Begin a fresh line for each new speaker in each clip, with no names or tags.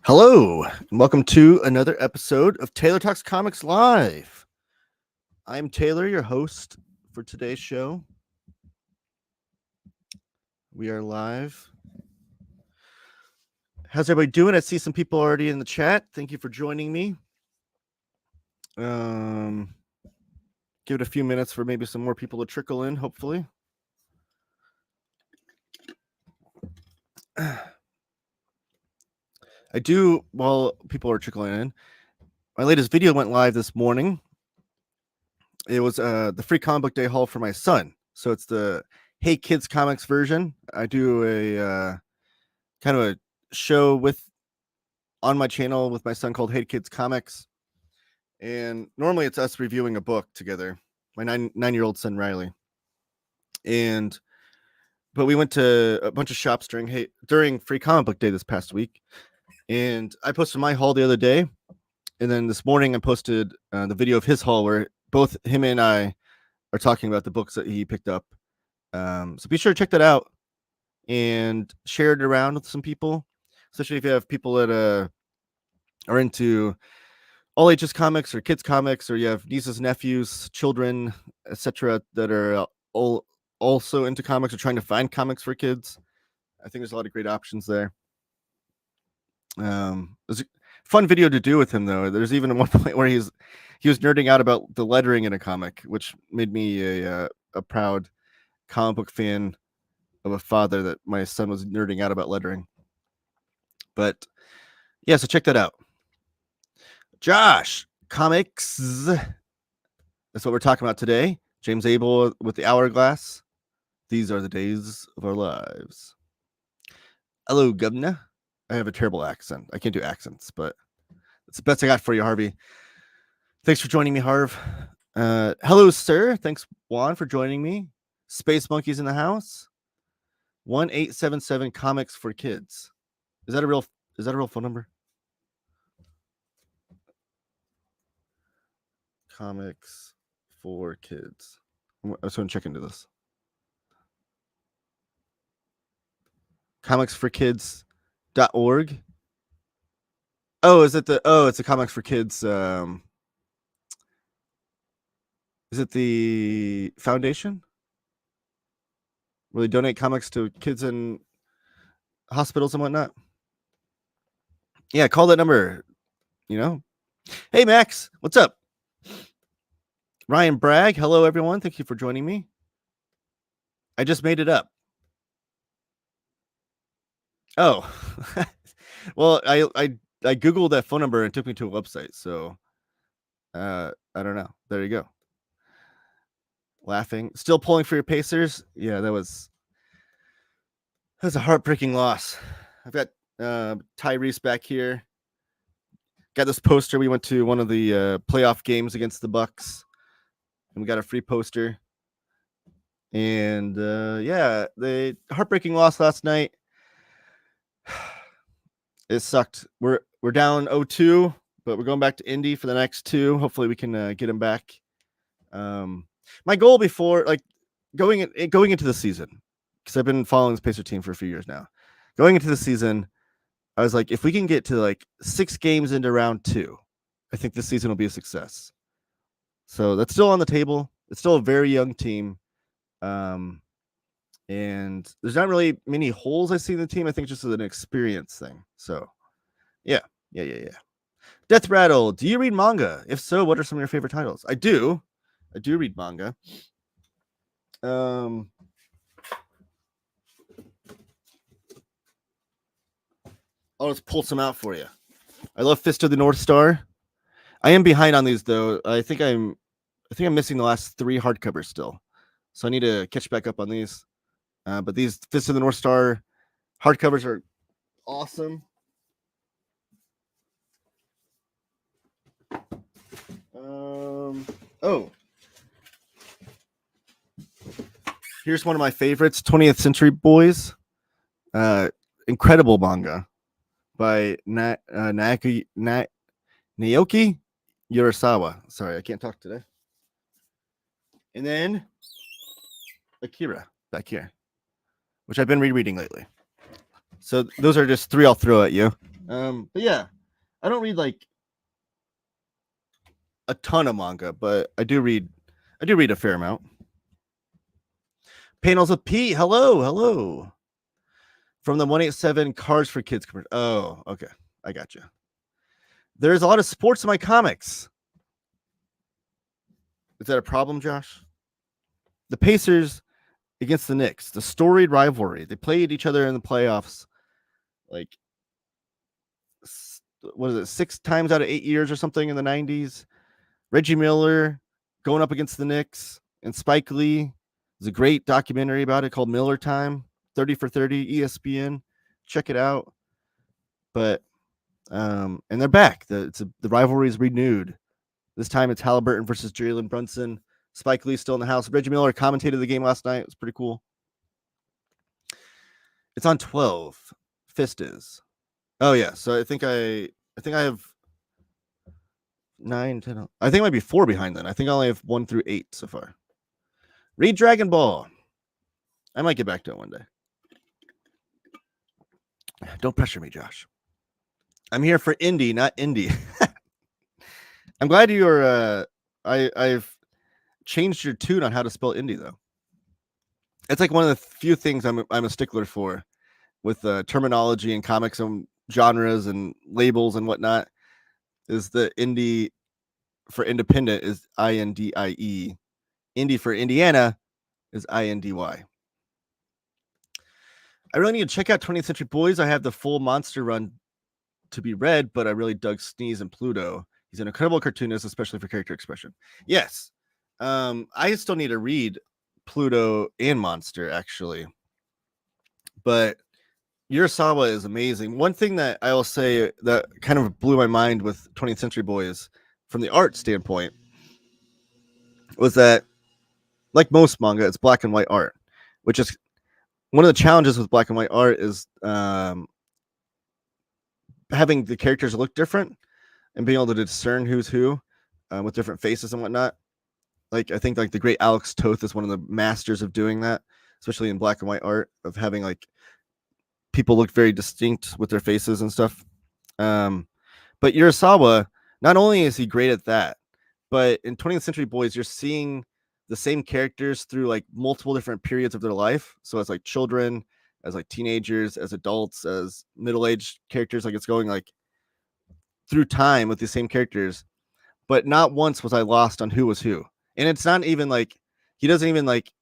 Hello, and welcome to another episode of Taylor Talks Comics Live. I'm Taylor, your host for today's show. We are live. How's everybody doing? I see some people already in the chat. Thank you for joining me. Give it a few minutes for maybe some more people to trickle in, hopefully. I do, while people are trickling in, my latest video went live this morning. It was the free comic book day haul for my son. So it's the Hey Kids Comics version. I do a kind of a show on my channel with my son called Hey Kids Comics. And normally it's us reviewing a book together. My nine-year-old son, Riley. But we went to a bunch of shops during free comic book day this past week. And I posted my haul the other day. And then this morning I posted the video of his haul where both him and I are talking about the books that he picked up. So be sure to check that out and share it around with some people, especially if you have people that are into all ages comics or kids comics, or you have nieces, nephews, children, etc. that are all also into comics or trying to find comics for kids. I think there's a lot of great options there. It was a fun video to do with him, though. There's even one point where he was nerding out about the lettering in a comic, which made me a proud comic book fan of a father, that my son was nerding out about lettering. But yeah, so check that out. Josh, comics. That's what we're talking about today. James Abel with the Hourglass. These are the days of our lives. Hello, Governor. I have a terrible accent. I can't do accents, but it's the best I got for you, Harvey. Thanks for joining me, Harv. Hello, sir. Thanks, Juan, for joining me. Space Monkeys in the house. 1877 Comics for Kids. Is that a real phone number? Comics for Kids. I was going to check into this. comicsforkids.org. Oh, it's a Comics for Kids. Is it the foundation where they donate comics to kids in hospitals and whatnot? Yeah, call that number. Hey, Max, what's up? Ryan Bragg, hello, everyone. Thank you for joining me. I just made it up. Oh, well, I Googled that phone number and it took me to a website. So I don't know. There you go. Laughing. Still pulling for your Pacers. Yeah, that was a heartbreaking loss. I've got Tyrese back here. Got this poster. We went to one of the playoff games against the Bucks, and we got a free poster. And yeah, the heartbreaking loss last night. It sucked. We're down 0-2, but we're going back to Indy for the next two. Hopefully we can get him back. My goal before, like, going into the season, because I've been following this Pacer team for a few years now. Going into the season, I was like, if we can get to like 6 games into round 2, I think this season will be a success. So that's still on the table. It's still a very young team. And there's not really many holes I see in the team. I think it's just an experience thing. So yeah. Death Rattle, do you read manga? If so, what are some of your favorite titles? I do read manga. I'll just pull some out for you. I love Fist of the North Star. I am behind on these, though. I think I'm missing the last 3 hardcovers still, so I need to catch back up on these. But these Fist of the North Star hardcovers are awesome. Here's one of my favorites, 20th Century Boys. Incredible manga by Naoki Urasawa. Sorry, I can't talk today. And then Akira back here, which I've been rereading lately. So those are just 3 I'll throw at you. But yeah, I don't read like a ton of manga, but I do read a fair amount. Panels with Pete. Hello. From the 187 Cards for Kids. Oh, okay. I got you. There's a lot of sports in my comics. Is that a problem, Josh? The Pacers against the Knicks, the storied rivalry. They played each other in the playoffs like what is it, 6 times out of 8 years or something in the 90s. Reggie Miller going up against the Knicks, and Spike Lee. There's a great documentary about it called Miller Time, 30 for 30, ESPN. Check it out. But and they're back. The rivalry is renewed. This time it's Halliburton versus Jalen Brunson. Spike Lee still in the house. Reggie Miller commentated the game last night. It was pretty cool. It's on 12. Fist is. Oh yeah. So I think I have 9, 10. I think I might be 4 behind then. I think I only have 1 through 8 so far. Read Dragon Ball. I might get back to it one day. Don't pressure me, Josh. I'm here for indie, not indie. I'm glad you're. I've changed your tune on how to spell indie though. It's like one of the few things I'm a stickler for, with terminology and comics and genres and labels and whatnot. Is the indie for independent is INDIE. Indie for Indiana is INDY. I really need to check out 20th Century Boys. I have the full monster run to be read, but I really dug Sneeze and Pluto. He's an incredible cartoonist, especially for character expression. Yes. I still need to read Pluto and Monster, actually. But Urasawa is amazing. One thing that I will say that kind of blew my mind with 20th Century Boys from the art standpoint was that, like most manga, it's black and white art, which is one of the challenges with black and white art is having the characters look different and being able to discern who's who with different faces and whatnot. Like I think like the great Alex Toth is one of the masters of doing that, especially in black and white art, of having like people look very distinct with their faces and stuff. But Urasawa, not only is he great at that, but in 20th Century Boys, you're seeing the same characters through like multiple different periods of their life. So as like children, as like teenagers, as adults, as middle-aged characters, like it's going like through time with the same characters. But not once was I lost on who was who. And it's not even like he doesn't even like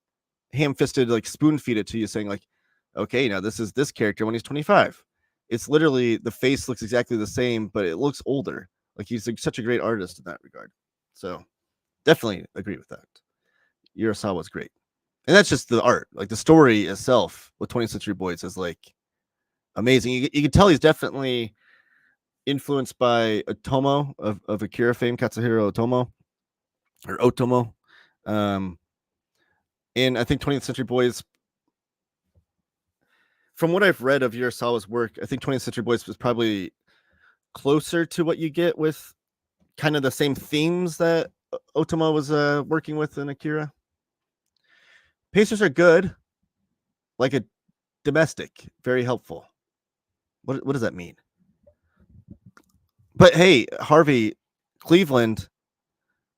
ham-fisted like spoon feed it to you saying like, okay, now this is this character when he's 25. It's literally the face looks exactly the same, but it looks older. Like he's like such a great artist in that regard. So definitely agree with that. Urasawa's great. And that's just the art. Like the story itself with 20th Century Boys is like amazing. You can tell he's definitely influenced by Otomo of Akira fame, Katsuhiro Otomo or Otomo. And I think 20th Century Boys, from what I've read of Urasawa's work, I think 20th Century Boys was probably closer to what you get with kind of the same themes that Otomo was working with in Akira. Pacers are good, like a domestic, very helpful. What does that mean? But hey, Harvey, Cleveland,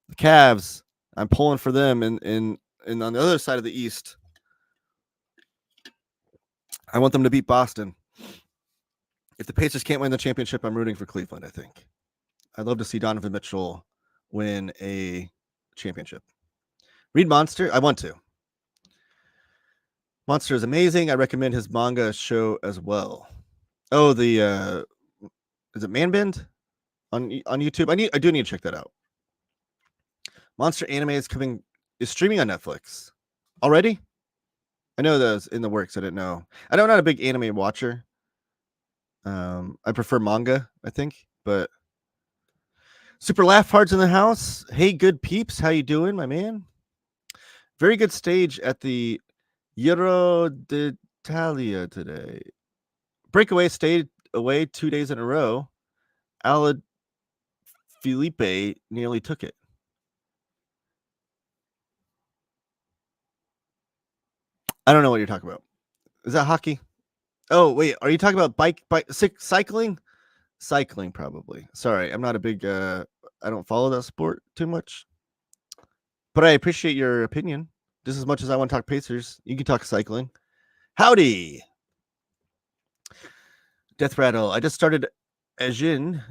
the Cavs, I'm pulling for them, and on the other side of the East, I want them to beat Boston. If the Pacers can't win the championship, I'm rooting for Cleveland, I think. I'd love to see Donovan Mitchell win a championship. Read Monster? I want to. Monster is amazing. I recommend his manga show as well. Oh, the is it Manbend on YouTube? I do need to check that out. Monster Anime is streaming on Netflix already. I know that was in the works. I didn't know. I'm not a big anime watcher. I prefer manga, I think, but Super Laugh Hard's in the house. Hey, good peeps, how you doing, my man? Very good stage at the Giro d'Italia today. Breakaway stayed away 2 days in a row. Alad Felipe nearly took it. I don't know what you're talking about. Is that hockey? Oh, wait. Are you talking about cycling? Cycling, probably. Sorry, I'm not a big. I don't follow that sport too much, but I appreciate your opinion. Just as much as I want to talk Pacers, you can talk cycling. Howdy, Death Rattle. I just started Ajin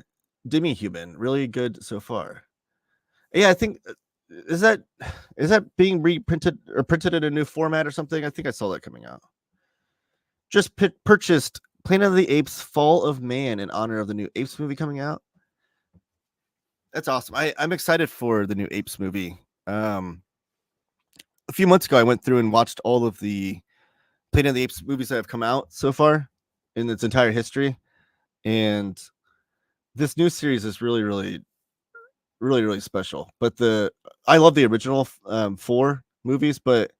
Demi-Human. Really good so far. Yeah, I think is that being reprinted or printed in a new format or something? I think I saw that coming out. Just purchased Planet of the Apes: Fall of Man in honor of the new Apes movie coming out. That's awesome. I'm excited for the new Apes movie. A few months ago, I went through and watched all of the Planet of the Apes movies that have come out so far in its entire history, and this new series is really, really, really, really special. But I love the original 4 movies, but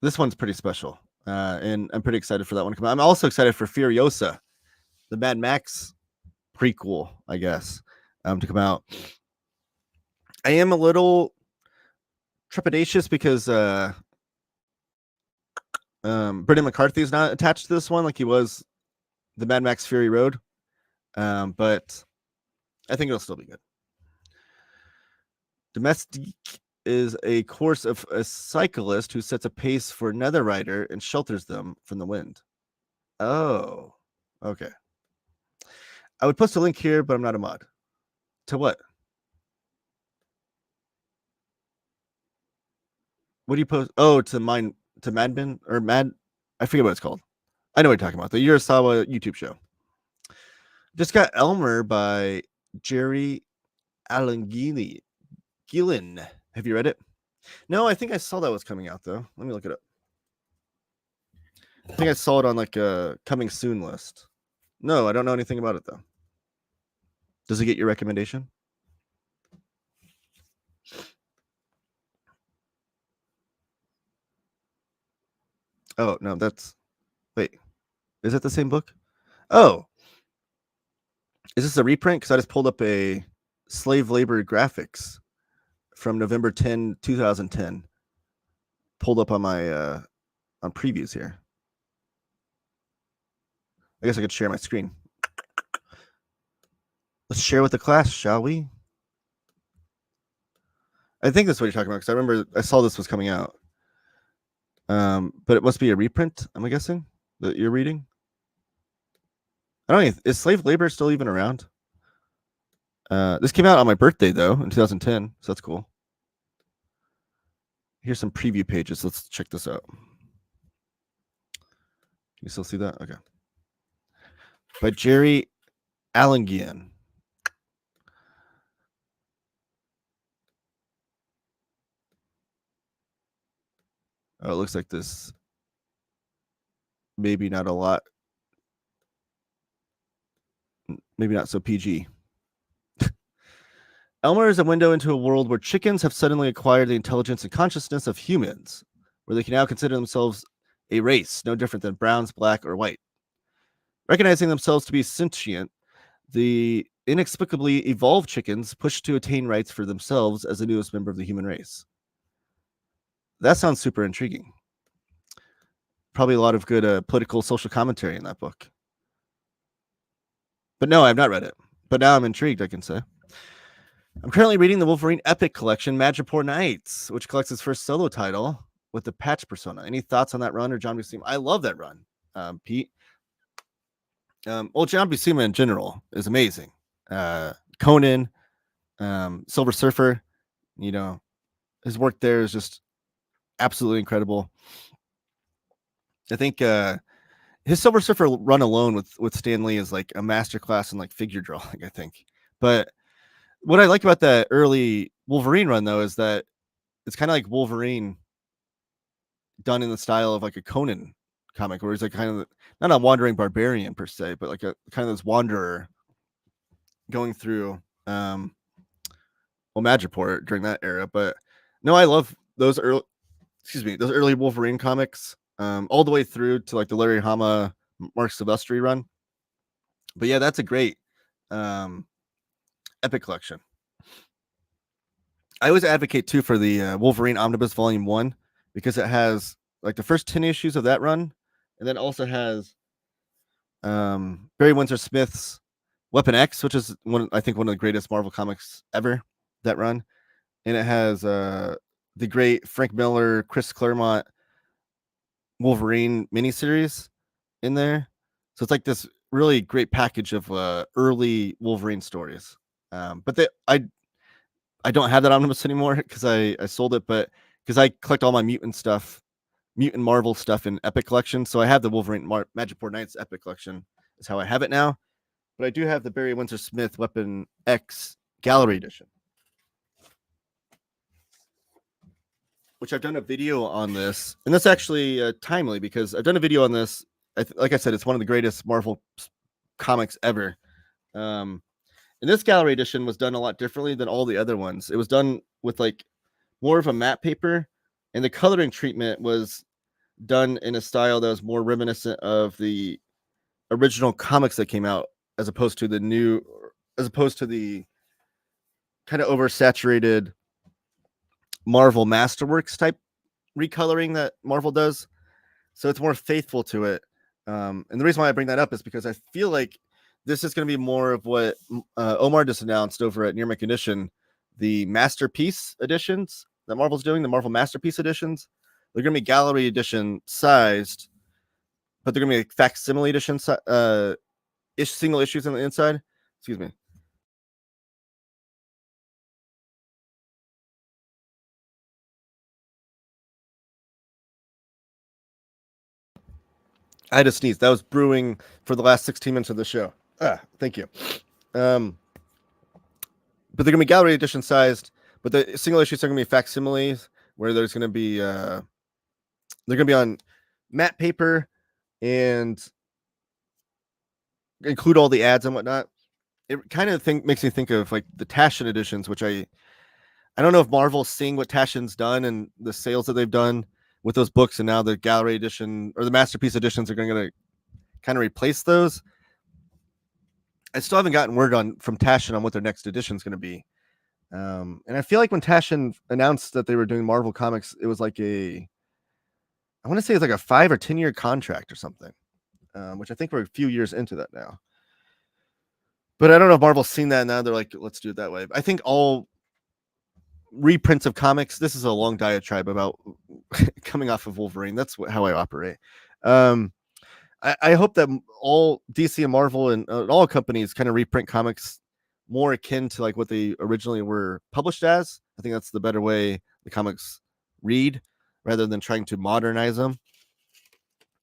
this one's pretty special, and I'm pretty excited for that one to come out. I'm also excited for Furiosa, the Mad Max prequel, I guess, to come out. I am a little trepidatious because Brendan McCarthy is not attached to this one like he was the Mad Max Fury Road, but I think it'll still be good. Domestique is a course of a cyclist who sets a pace for another rider and shelters them from the wind. Oh, okay. I would post a link here, but I'm not a mod. To what? What do you post? Oh, to Madman or Mad. I forget what it's called. I know what you're talking about. The Urasawa YouTube show. Just got Elmer by Jerry Alangini. Gillen. Have you read it? No, I think I saw that was coming out though. Let me look it up. I think I saw it on like a coming soon list. No, I don't know anything about it though. Does it get your recommendation? Oh, no, wait. Is it the same book? Oh. Is this a reprint? Because I just pulled up a slave labor graphics from November 10, 2010. Pulled up on my on previews here. I guess I could share my screen. Let's share with the class, shall we? I think that's what you're talking about because I remember I saw this was coming out. But it must be a reprint, I'm guessing, that you're reading. I don't know. Is slave labor still even around? This came out on my birthday, though, in 2010, so that's cool. Here's some preview pages. Let's check this out. Can you still see that? Okay. By Jerry Allangian. Oh, it looks like this. Maybe not a lot. Maybe not so PG. Elmer is a window into a world where chickens have suddenly acquired the intelligence and consciousness of humans, where they can now consider themselves a race, no different than browns, black, or white. Recognizing themselves to be sentient, the inexplicably evolved chickens push to attain rights for themselves as the newest member of the human race. That sounds super intriguing. Probably a lot of good political, social commentary in that book. But no, I've not read it. But now I'm intrigued, I can say. I'm currently reading the Wolverine Epic Collection, Madripoor Nights, which collects his first solo title with the Patch persona. Any thoughts on that run or John Buscema? I love that run, Pete. Well, John Buscema in general is amazing. Conan, Silver Surfer, his work there is just absolutely incredible. I think his Silver Surfer run alone with Stan Lee is like a masterclass in like figure drawing, I think. But what I like about that early Wolverine run, though, is that it's kind of like Wolverine done in the style of like a Conan comic, where he's like kind of not a wandering barbarian per se, but like a kind of this wanderer going through Madripoor during that era. But no, I love those early Wolverine comics, all the way through to like the Larry Hama, Mark Silvestri run. But yeah, that's a great Epic Collection. I always advocate too for the Wolverine Omnibus Volume 1 because it has like the first 10 issues of that run, and then also has Barry Windsor Smith's Weapon X, which is I think one of the greatest Marvel comics ever that run, and it has the great Frank Miller, Chris Claremont Wolverine miniseries in there. So it's like this really great package of early Wolverine stories. But I don't have that omnibus anymore because I sold it, but because I collect all my mutant Marvel stuff in Epic Collection. So I have the Wolverine Magic Four Knights Epic Collection is how I have it now. But I do have the Barry Windsor Smith Weapon X Gallery Edition, which I've done a video on this. And that's actually timely because I've done a video on this. Like I said, it's one of the greatest Marvel comics ever. And this gallery edition was done a lot differently than all the other ones. It was done with like more of a matte paper, and the coloring treatment was done in a style that was more reminiscent of the original comics that came out, as opposed to the kind of oversaturated Marvel Masterworks type recoloring that Marvel does. So it's more faithful to it. And the reason why I bring that up is because I feel like this is going to be more of what Omar just announced over at Near My Condition, the Masterpiece editions that Marvel's doing, the Marvel Masterpiece editions. They're going to be gallery edition sized, but they're going to be facsimile edition single issues on the inside. Excuse me. I had to sneeze. That was brewing for the last 16 minutes of the show. Thank you. But they're gonna be gallery edition sized, but the single issues are gonna be facsimiles, where there's gonna be they're gonna be on matte paper and include all the ads and whatnot. It kind of makes me think of like the Taschen editions, which I don't know if Marvel's seeing what Taschen's done and the sales that they've done with those books, and now the gallery edition or the Masterpiece editions are going to kind of replace those. I still haven't gotten word from Taschen on what their next edition is going to be. And I feel like when Taschen announced that they were doing Marvel Comics, it was like I want to say it's like a 5 or 10 year contract or something, which I think we're a few years into that now. But I don't know if Marvel's seen that now. They're like, let's do it that way. I think all reprints of comics, this is a long diatribe about coming off of Wolverine. That's how I operate. I hope that all DC and Marvel and all companies kind of reprint comics more akin to like what they originally were published as. I think that's the better way the comics read, rather than trying to modernize them.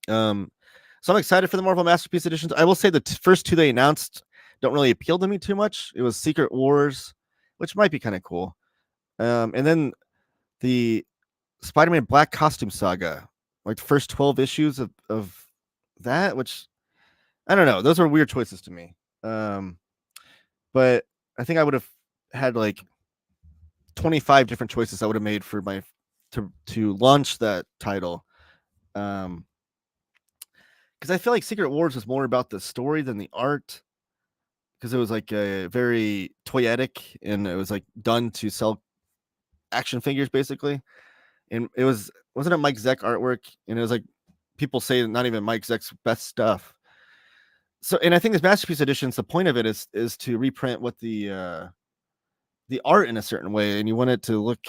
So I'm excited for the Marvel Masterpiece editions. I will say the first two they announced don't really appeal to me too much. It was Secret Wars, which might be kind of cool. And then the Spider-Man Black Costume Saga, like the first 12 issues of that, which I don't know. Those are weird choices to me. But I think I would have had like 25 different choices I would have made for my to launch that title. Because I feel like Secret Wars was more about the story than the art. Because it was like a very toyetic, and it was like done to sell action figures basically. And it wasn't it Mike Zeck artwork, and it was like people say not even Mike Zeck's best stuff. So, and I think this Masterpiece editions, the point of it is to reprint what the art in a certain way, and you want it to look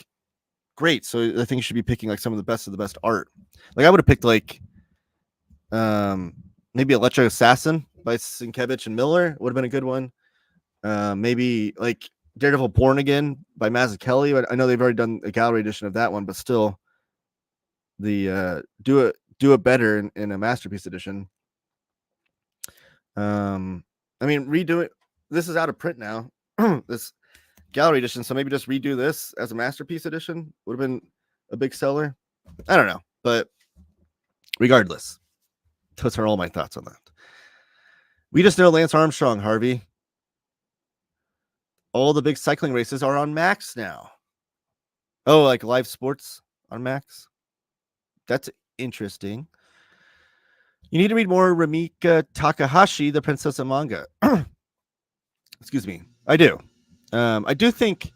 great. So I think you should be picking like some of the best art. Like I would have picked like maybe Electro Assassin by Sienkiewicz and Miller would have been a good one. Maybe like Daredevil Born Again by Mazzucchelli. I know they've already done a gallery edition of that one, but still, the do it better in a Masterpiece edition. I mean, redo it. This is out of print now. This gallery edition, so maybe just redo this as a Masterpiece edition would have been a big seller. I don't know, but regardless, those are all my thoughts on that. We just know Lance Armstrong, Harvey. All the big cycling races are on Max now. Oh, like live sports on Max? That's interesting. You need to read more Rumiko Takahashi, the Princess of Manga. Excuse me. I do. I do think.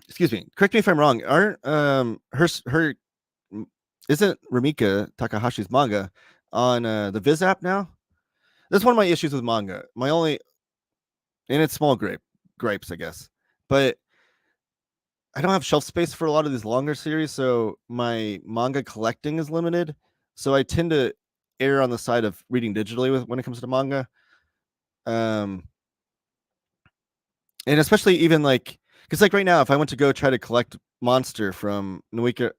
Excuse me. Correct me if I'm wrong. Aren't her isn't Rumiko Takahashi's manga on the Viz app now? That's one of my issues with manga. My only, and it's small gripes, I guess, but I don't have shelf space for a lot of these longer series, so my manga collecting is limited. So I tend to err on the side of reading digitally when it comes to manga. And especially even like, because like right now, if I went to go try to collect Monster from Naoki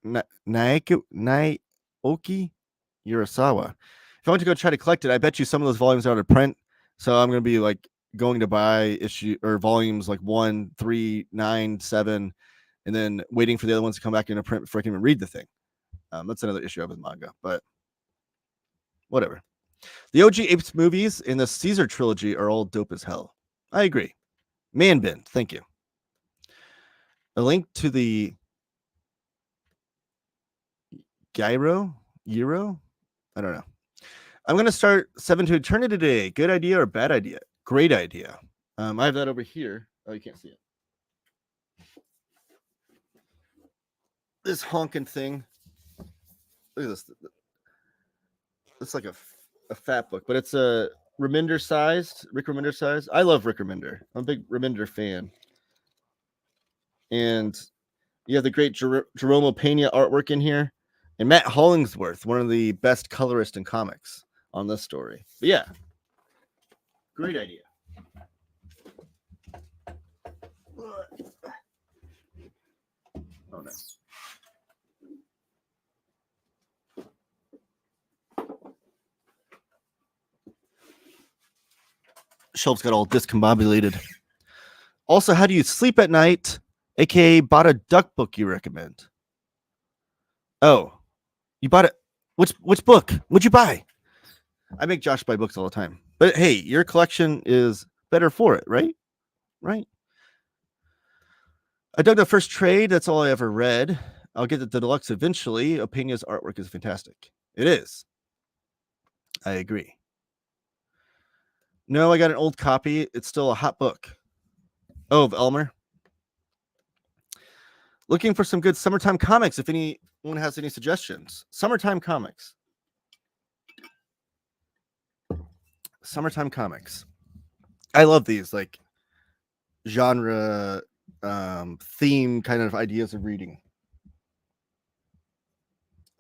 Urasawa, if I went to go try to collect it, I bet you some of those volumes are out of print. So I'm going to be like going to buy issue or volumes like 1, 3, 9, 7, and then waiting for the other ones to come back into print before I can even read the thing. That's another issue I have with manga, but whatever. The OG Apes movies in the Caesar trilogy are all dope as hell. I agree. Manbin, thank you. A link to the Gyro? I don't know. I'm going to start 7 to Eternity today. Good idea or bad idea? Great idea. I have that over here. Oh, you can't see it. This honking thing. Look at this. It's like a fat book, but it's a Remender sized, Rick Remender sized. I love Rick Remender. I'm a big Remender fan. And you have the great Jerome Pena artwork in here. And Matt Hollingsworth, one of the best colorists in comics on this story. But yeah, great idea. Oh no. Shelves got all discombobulated. Also, how do you sleep at night? AKA bought a duck book you recommend. Oh, you bought it. Which book? What'd you buy? I make Josh buy books all the time. But hey, your collection is better for it, right? Right. I dug the first trade. That's all I ever read. I'll get the deluxe eventually. Pena's artwork is fantastic. It is. I agree. No, I got an old copy. It's still a hot book. Oh, of Elmer. Looking for some good summertime comics. If anyone has any suggestions, summertime comics. Summertime comics. I love these like genre theme kind of ideas of reading.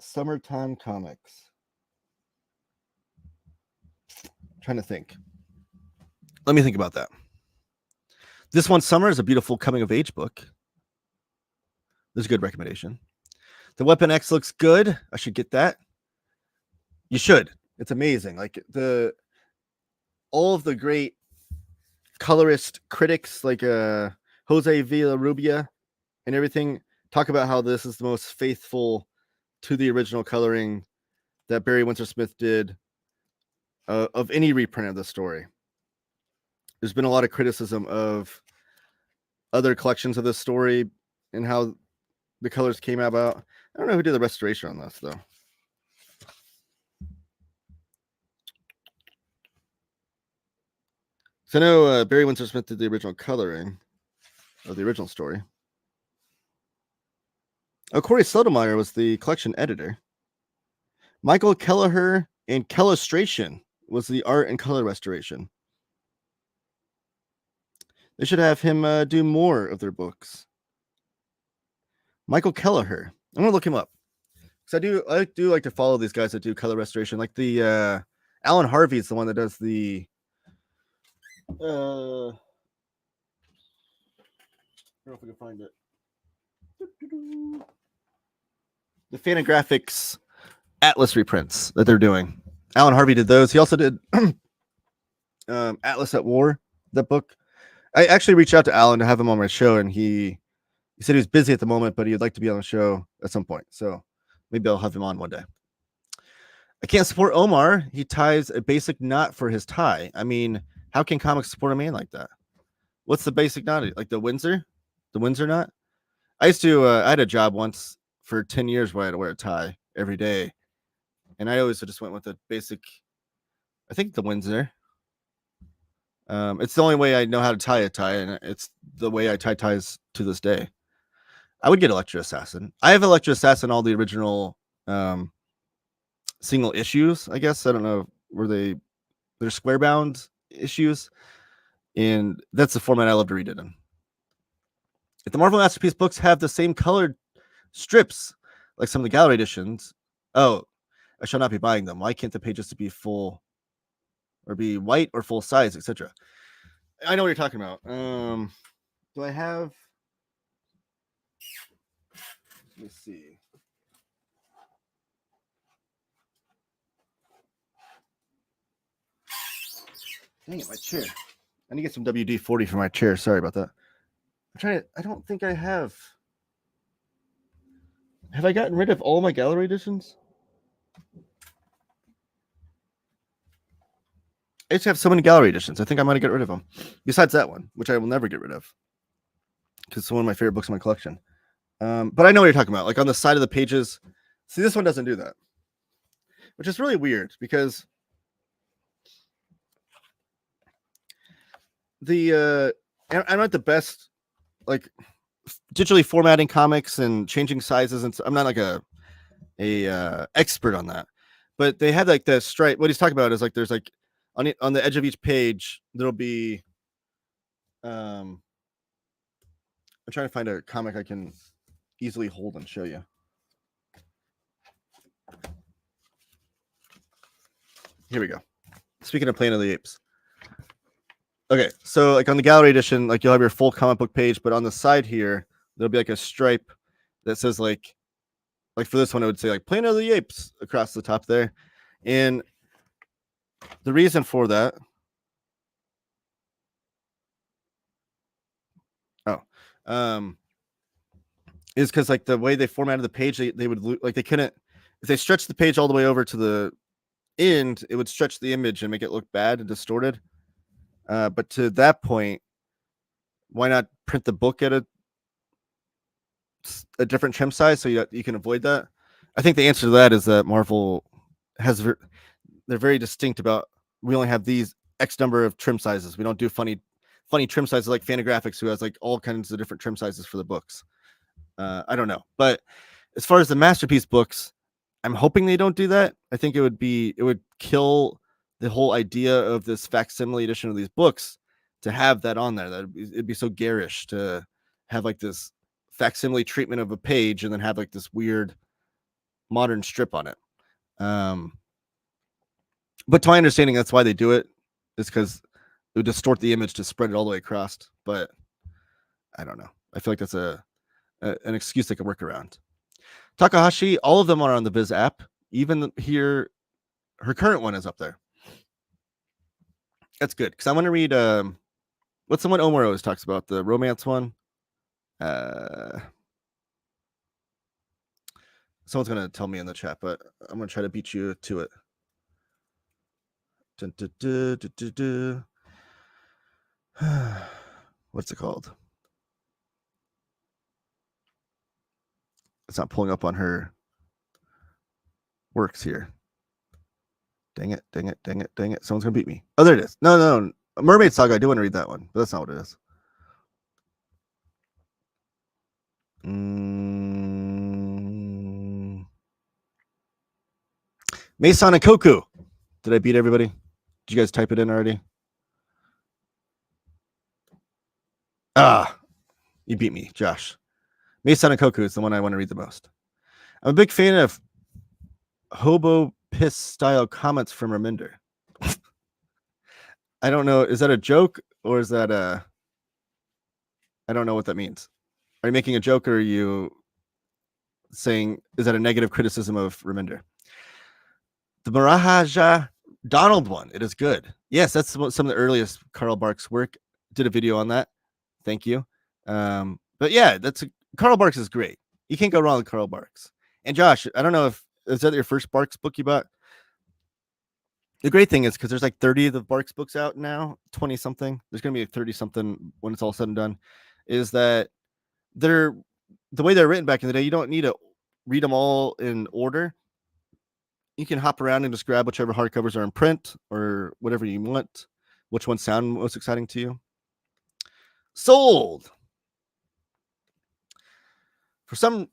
Summertime comics. I'm trying to think. Let me think about that. This one, Summer, is a beautiful coming of age book. There's a good recommendation. The Weapon X looks good. I should get that. You should. It's amazing. Like all of the great colorist critics like Jose Villarrubia and everything talk about how this is the most faithful to the original coloring that Barry Windsor Smith did of any reprint of the story. There's been a lot of criticism of other collections of this story and how the colors came about. I don't know who did the restoration on this, though. So I know Barry Windsor Smith did the original coloring of the original story. Oh, Corey Sotomayor was the collection editor. Michael Kelleher and Kellustration was the art and color restoration. They should have him do more of their books. Michael Kelleher. I'm gonna look him up because I do like to follow these guys that do color restoration. Like the Alan Harvey is the one that does the I don't know if we can find it. The Fantagraphics Atlas reprints that they're doing. Alan Harvey did those. He also did Atlas at War, that book. I actually reached out to Alan to have him on my show, and he said he was busy at the moment, but he'd like to be on the show at some point. So maybe I'll have him on one day. I can't support Omar. He ties a basic knot for his tie. I mean, how can comics support a man like that? What's the basic knot? Like the Windsor knot? I used to, I had a job once for 10 years where I had to wear a tie every day. And I always just went with the basic, I think the Windsor. It's the only way I know how to tie a tie, and it's the way I tie ties to this day. I would get Electro Assassin. I have Electro Assassin, all the original single issues, I guess. I don't know where they they're square bound issues, and that's the format I love to read it in. If the Marvel Masterpiece books have the same colored strips like some of the gallery editions, I shall not be buying them. Why can't the pages be full or be white or full size, etc.? I know what you're talking about. Do I have? Let me see. Dang it, my chair. I need to get some WD-40 for my chair. Sorry about that. I don't think I have. Have I gotten rid of all my gallery editions? I used to have so many gallery editions. I think I might have got rid of them. Besides that one, which I will never get rid of, because it's one of my favorite books in my collection. But I know what you're talking about. Like on the side of the pages. See, this one doesn't do that, which is really weird because I'm not the best like digitally formatting comics and changing sizes, and I'm not like a expert on that. But they had like the stripe. What he's talking about is like there's like on the edge of each page there'll be. I'm trying to find a comic I can easily hold and show you. Here we go. Speaking of Planet of the Apes. Okay, so like on the gallery edition, like you'll have your full comic book page, but on the side here, there'll be like a stripe that says like for this one, it would say like Planet of the Apes across the top there. And the reason for that. Is because like the way they formatted the page, they would like they couldn't, if they stretched the page all the way over to the end, it would stretch the image and make it look bad and distorted. But to that point, why not print the book at a different trim size so you can avoid that? I think the answer to that is that Marvel has they're very distinct about, we only have these X number of trim sizes. We don't do funny trim sizes like Fantagraphics, who has like all kinds of different trim sizes for the books. I don't know, but as far as the Masterpiece books, I'm hoping they don't do that. I think it would kill the whole idea of this facsimile edition of these books to have that on there. It'd be so garish to have like this facsimile treatment of a page and then have like this weird modern strip on it. But to my understanding, that's why they do it, is because it would distort the image to spread it all the way across. But I don't know. I feel like that's an excuse they can work around. Takahashi, all of them are on the Viz app. Even here, her current one is up there. That's good, because I want to read what's the one Omar always talks about, the romance one. Someone's gonna tell me in the chat, but I'm gonna try to beat you to it. What's it called? It's not pulling up on her works here. Dang it. Someone's gonna beat me. Oh, there it is. No. Mermaid Saga. I do want to read that one, but that's not what it is. Mason and Koku. Did I beat everybody? Did you guys type it in already? You beat me, Josh. Mason and Koku is the one I want to read the most. I'm a big fan of hobo piss style comments from Reminder. I don't know. Is that a joke or is that I don't know what that means. Are you making a joke or are you saying, is that a negative criticism of Reminder? The Maharaja Donald one. It is good. Yes, that's some of the earliest Carl Barks work. Did a video on that. Thank you. But yeah, Carl Barks is great. You can't go wrong with Carl Barks. And Josh, I don't know is that your first Barks book you bought? The great thing is, because there's like 30 of the Barks books out now, 20 something. There's going to be like 30 something when it's all said and done. Is that the way they're written back in the day, you don't need to read them all in order. You can hop around and just grab whichever hardcovers are in print or whatever you want. Which ones sound most exciting to you? Sold. For some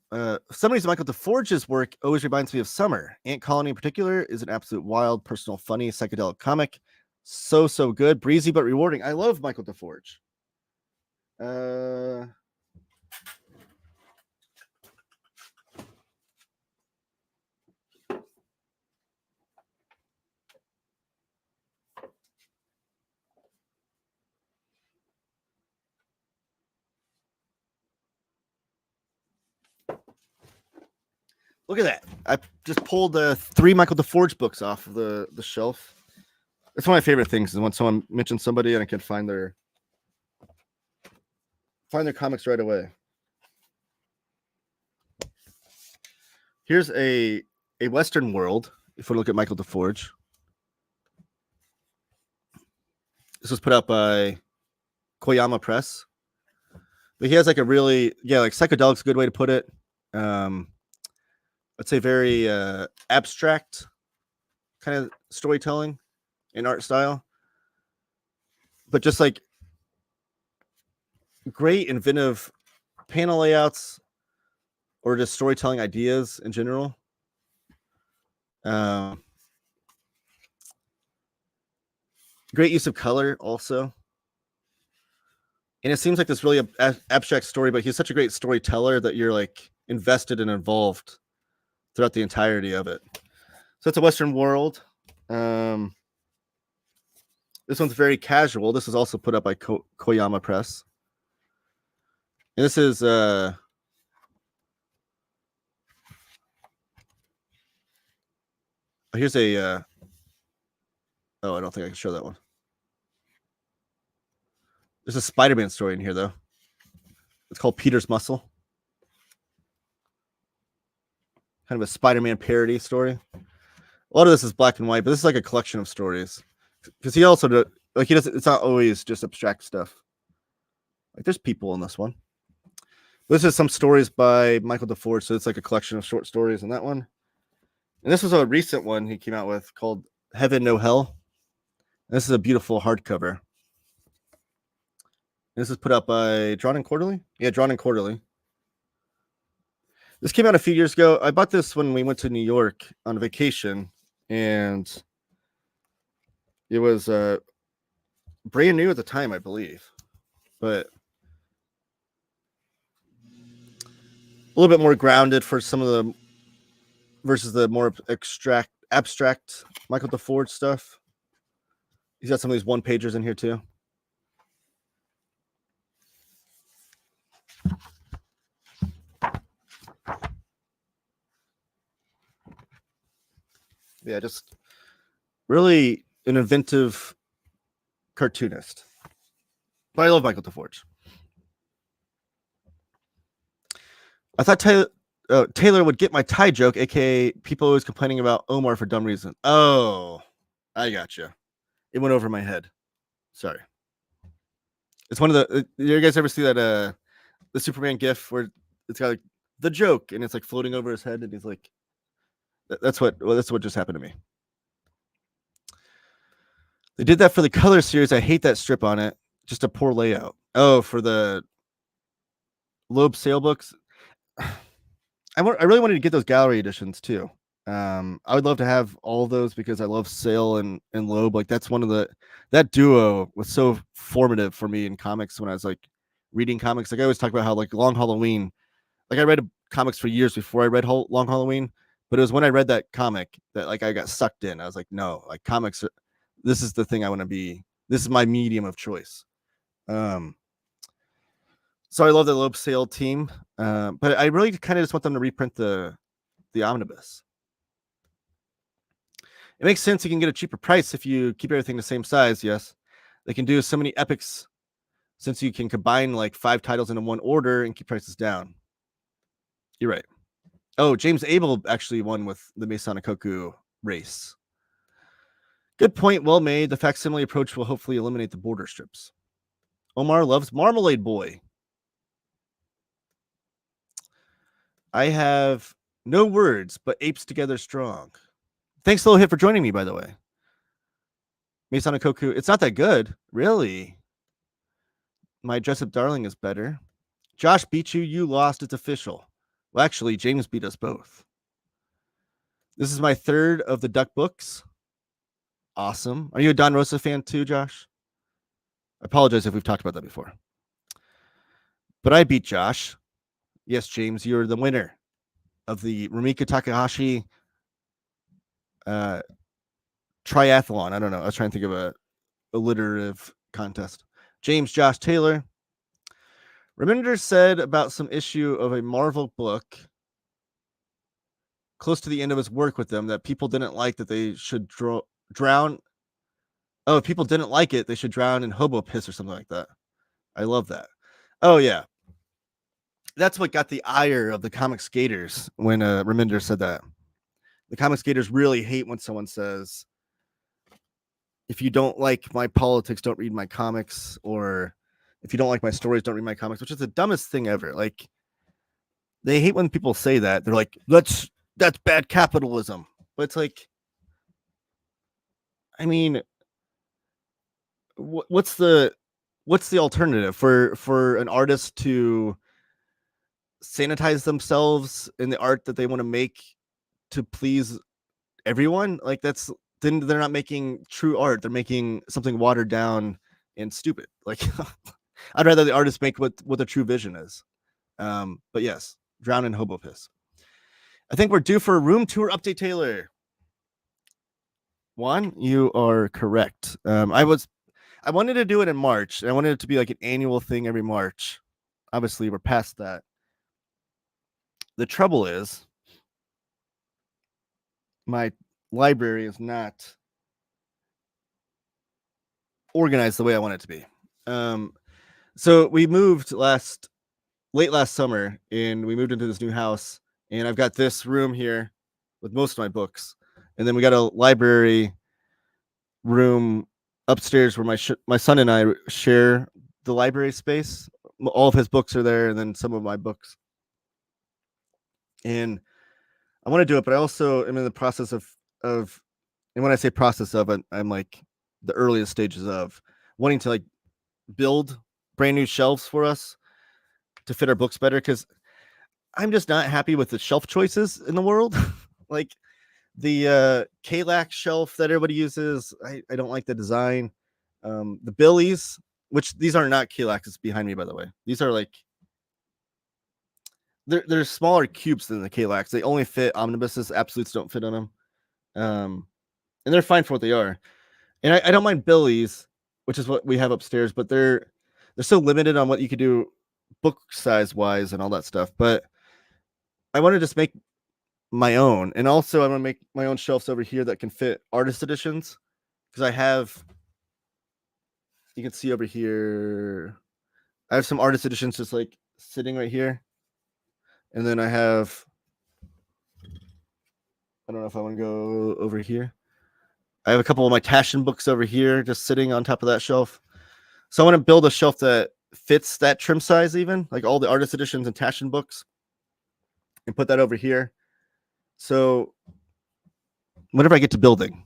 reason, Michael DeForge's work always reminds me of Summer. Ant Colony in particular is an absolute wild, personal, funny, psychedelic comic. So good, breezy but rewarding. I love Michael DeForge. Look at that. I just pulled 3 Michael DeForge books off of the shelf. It's one of my favorite things is when someone mentions somebody and I can find their comics right away. Here's a Western World. If we look at Michael DeForge, this was put out by Koyama Press. But he has like a really like psychedelic's a good way to put it. I'd say very abstract kind of storytelling and art style, but just like great inventive panel layouts or just storytelling ideas in general. Great use of color also. And it seems like this really abstract story, but he's such a great storyteller that you're like invested and involved throughout the entirety of it. So it's a Western World. This one's very casual. This is also put up by Koyama Press. And this is here's a oh, I don't think I can show that one. There's a Spider-Man story in here though. It's called Peter's Muscle. Kind of a Spider-Man parody story. A lot of this is black and white, but this is like a collection of stories. Because he also he doesn't. It's not always just abstract stuff. Like there's people in this one. This is some stories by Michael DeForge, so it's like a collection of short stories in that one. And this was a recent one he came out with called Heaven No Hell. And this is a beautiful hardcover. And this is put out by Drawn and Quarterly. Yeah, Drawn and Quarterly. This came out a few years ago. I bought this when we went to New York on vacation, and it was brand new at the time, I believe, but a little bit more grounded for some of the versus the more abstract Michael DeForge stuff. He's got some of these one-pagers in here too. Yeah, just really an inventive cartoonist. But I love Michael DeForge. I thought Taylor would get my tie joke, aka people always complaining about Omar for dumb reason. Oh, I gotcha. It went over my head. Sorry. It's one of the. You guys ever see that the Superman GIF where it's got like the joke and it's like floating over his head and he's like, that's what just happened to me. They did that for the Color series. I hate that strip on it. Just a poor layout. Oh, for the Loeb sale books. I really wanted to get those gallery editions too. I would love to have all of those because I love Sale and Loeb. Like that's one of that duo was so formative for me in comics when I was like reading comics. Like I always talk about how like Long Halloween, like I read comics for years before I read Long Halloween, but it was when I read that comic that like I got sucked in. I was like, no, like comics, this is the thing I want to be. This is my medium of choice. So I love the Loeb Sale team, but I really kind of just want them to reprint the omnibus. It makes sense you can get a cheaper price if you keep everything the same size. Yes, they can do so many epics since you can combine like 5 titles into one order and keep prices down. You're right. Oh, James Abel actually won with the Masonic Koku race. Good point. Well made. The facsimile approach will hopefully eliminate the border strips. Omar loves Marmalade Boy. I have no words, but apes together strong. Thanks, Little Hit, for joining me, by the way. Masonic Koku. It's not that good. Really? My Dress Up Darling is better. Josh beat you. You lost. It's official. Well, actually, James beat us both. This is my third of the Duck books. Awesome. Are you a Don Rosa fan too, Josh? I apologize if we've talked about that before. But I beat Josh. Yes, James, you're the winner of the Rumika Takahashi triathlon. I don't know. I was trying to think of a alliterative contest. James Josh Taylor. Remender said about some issue of a Marvel book close to the end of his work with them that people didn't like that they should drown. Oh, if people didn't like it, they should drown in hobo piss or something like that. I love that. Oh, yeah. That's what got the ire of the comic skaters when Remender said that. The comic skaters really hate when someone says, if you don't like my politics, don't read my comics, or if you don't like my stories, don't read my comics, which is the dumbest thing ever. Like, they hate when people say that. They're like, that's bad capitalism. But it's like, I mean, what's the alternative for an artist to sanitize themselves in the art that they want to make to please everyone? Like, that's then they're not making true art. They're making something watered down and stupid. Like, I'd rather the artist make what the true vision is. But yes, drown in hobo piss. I think we're due for a room tour update, Taylor. Juan, you are correct. I wanted to do it in March. I wanted it to be like an annual thing every March. Obviously, we're past that. The trouble is, my library is not organized the way I want it to be. So we moved late last summer, and we moved into this new house, and I've got this room here with most of my books, and then we got a library room upstairs where my son and I share the library space. All of his books are there, and then some of my books. And I want to do it, but I also am in the process of, and when I say process of, I'm like the earliest stages of wanting to like build brand new shelves for us to fit our books better, because I'm just not happy with the shelf choices in the world. Like the Kallax shelf that everybody uses, I don't like the design. The Billies, which these are not Kallaxes behind me, by the way. These are like they're smaller cubes than the Kallax. They only fit omnibuses. Absolutes don't fit on them. And they're fine for what they are. And I don't mind Billies, which is what we have upstairs, but they're so limited on what you could do book size wise and all that stuff. But I want to just make my own, and also I want to make my own shelves over here that can fit artist editions, because I have, you can see over here, I have some artist editions just like sitting right here, and then I have, I don't know if I want to go over here. I have a couple of my Taschen books over here just sitting on top of that shelf. So I want to build a shelf that fits that trim size, even like all the artist editions and Taschen books, and put that over here. So whenever I get to building,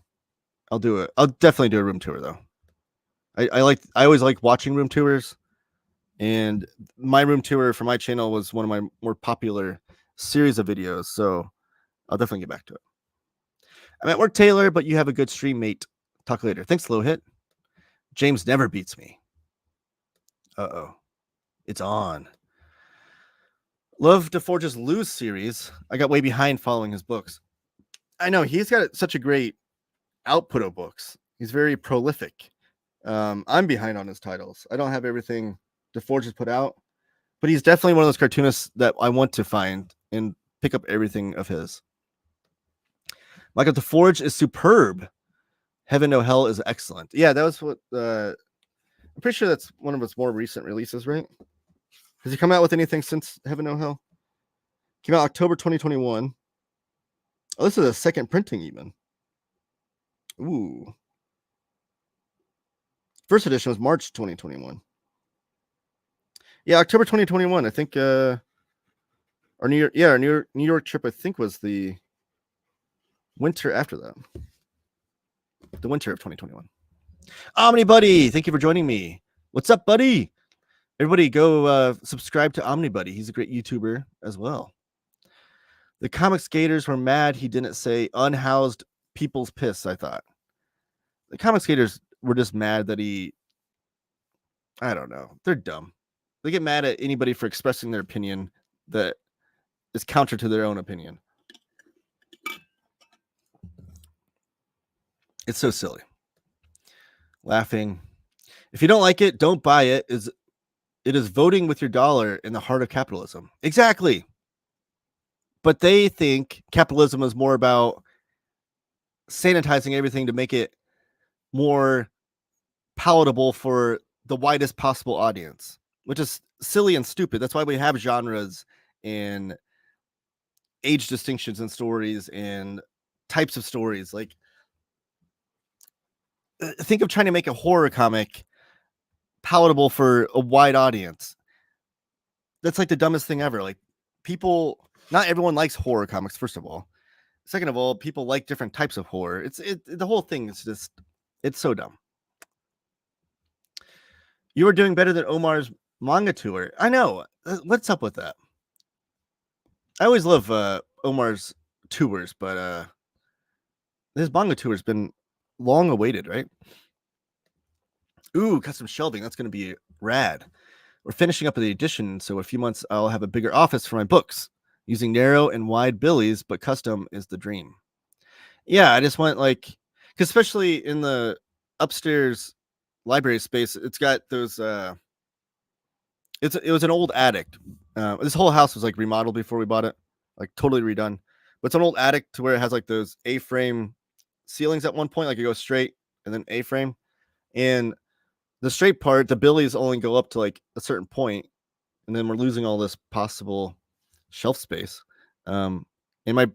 I'll do it. I'll definitely do a room tour though. I always like watching room tours, and my room tour for my channel was one of my more popular series of videos. So I'll definitely get back to it. I'm at work, Taylor, but you have a good stream, mate. Talk later. Thanks, Low Hit. James never beats me. Uh-oh. It's on. Love DeForge's Lose series. I got way behind following his books. I know, he's got such a great output of books. He's very prolific. I'm behind on his titles. I don't have everything DeForge has put out, but he's definitely one of those cartoonists that I want to find and pick up everything of his. Michael DeForge is superb. Heaven No Hell is excellent. Yeah, that was what I'm pretty sure that's one of his more recent releases, right? Has he come out with anything since Heaven No Hell? Came out October 2021. Oh, this is a second printing even. Ooh. First edition was March 2021. Yeah, October 2021. I think our New York trip, I think, was the winter after that. The winter of 2021. Omni Buddy, thank you for joining me. What's up, buddy? Everybody go subscribe to Omni Buddy. He's a great YouTuber as well. The comic skaters were mad he didn't say unhoused people's piss, I thought. The comics haters were just mad that I don't know. They're dumb. They get mad at anybody for expressing their opinion that is counter to their own opinion. It's so silly. Laughing. If you don't like it, don't buy it. It is voting with your dollar in the heart of capitalism. Exactly. But they think capitalism is more about sanitizing everything to make it more palatable for the widest possible audience, which is silly and stupid. That's why we have genres and age distinctions in stories and types of stories. Like, think of trying to make a horror comic palatable for a wide audience. That's like the dumbest thing ever. Like, not everyone likes horror comics, first of all. Second of all, people like different types of horror. The whole thing is just, it's so dumb. You are doing better than Omar's manga tour. I know. What's up with that? I always love Omar's tours, but his manga tour has been long awaited, right? Ooh, custom shelving. That's going to be rad. We're finishing up the edition, so in a few months I'll have a bigger office for my books using narrow and wide billies, but custom is the dream. Yeah, I just want because especially in the upstairs library space, it's got those. It was an old attic. This whole house was like remodeled before we bought it, like totally redone. But it's an old attic to where it has like those A-frame ceilings at one point, like it goes straight and then A-frame, and the straight part, the billies only go up to like a certain point, and then we're losing all this possible shelf space. And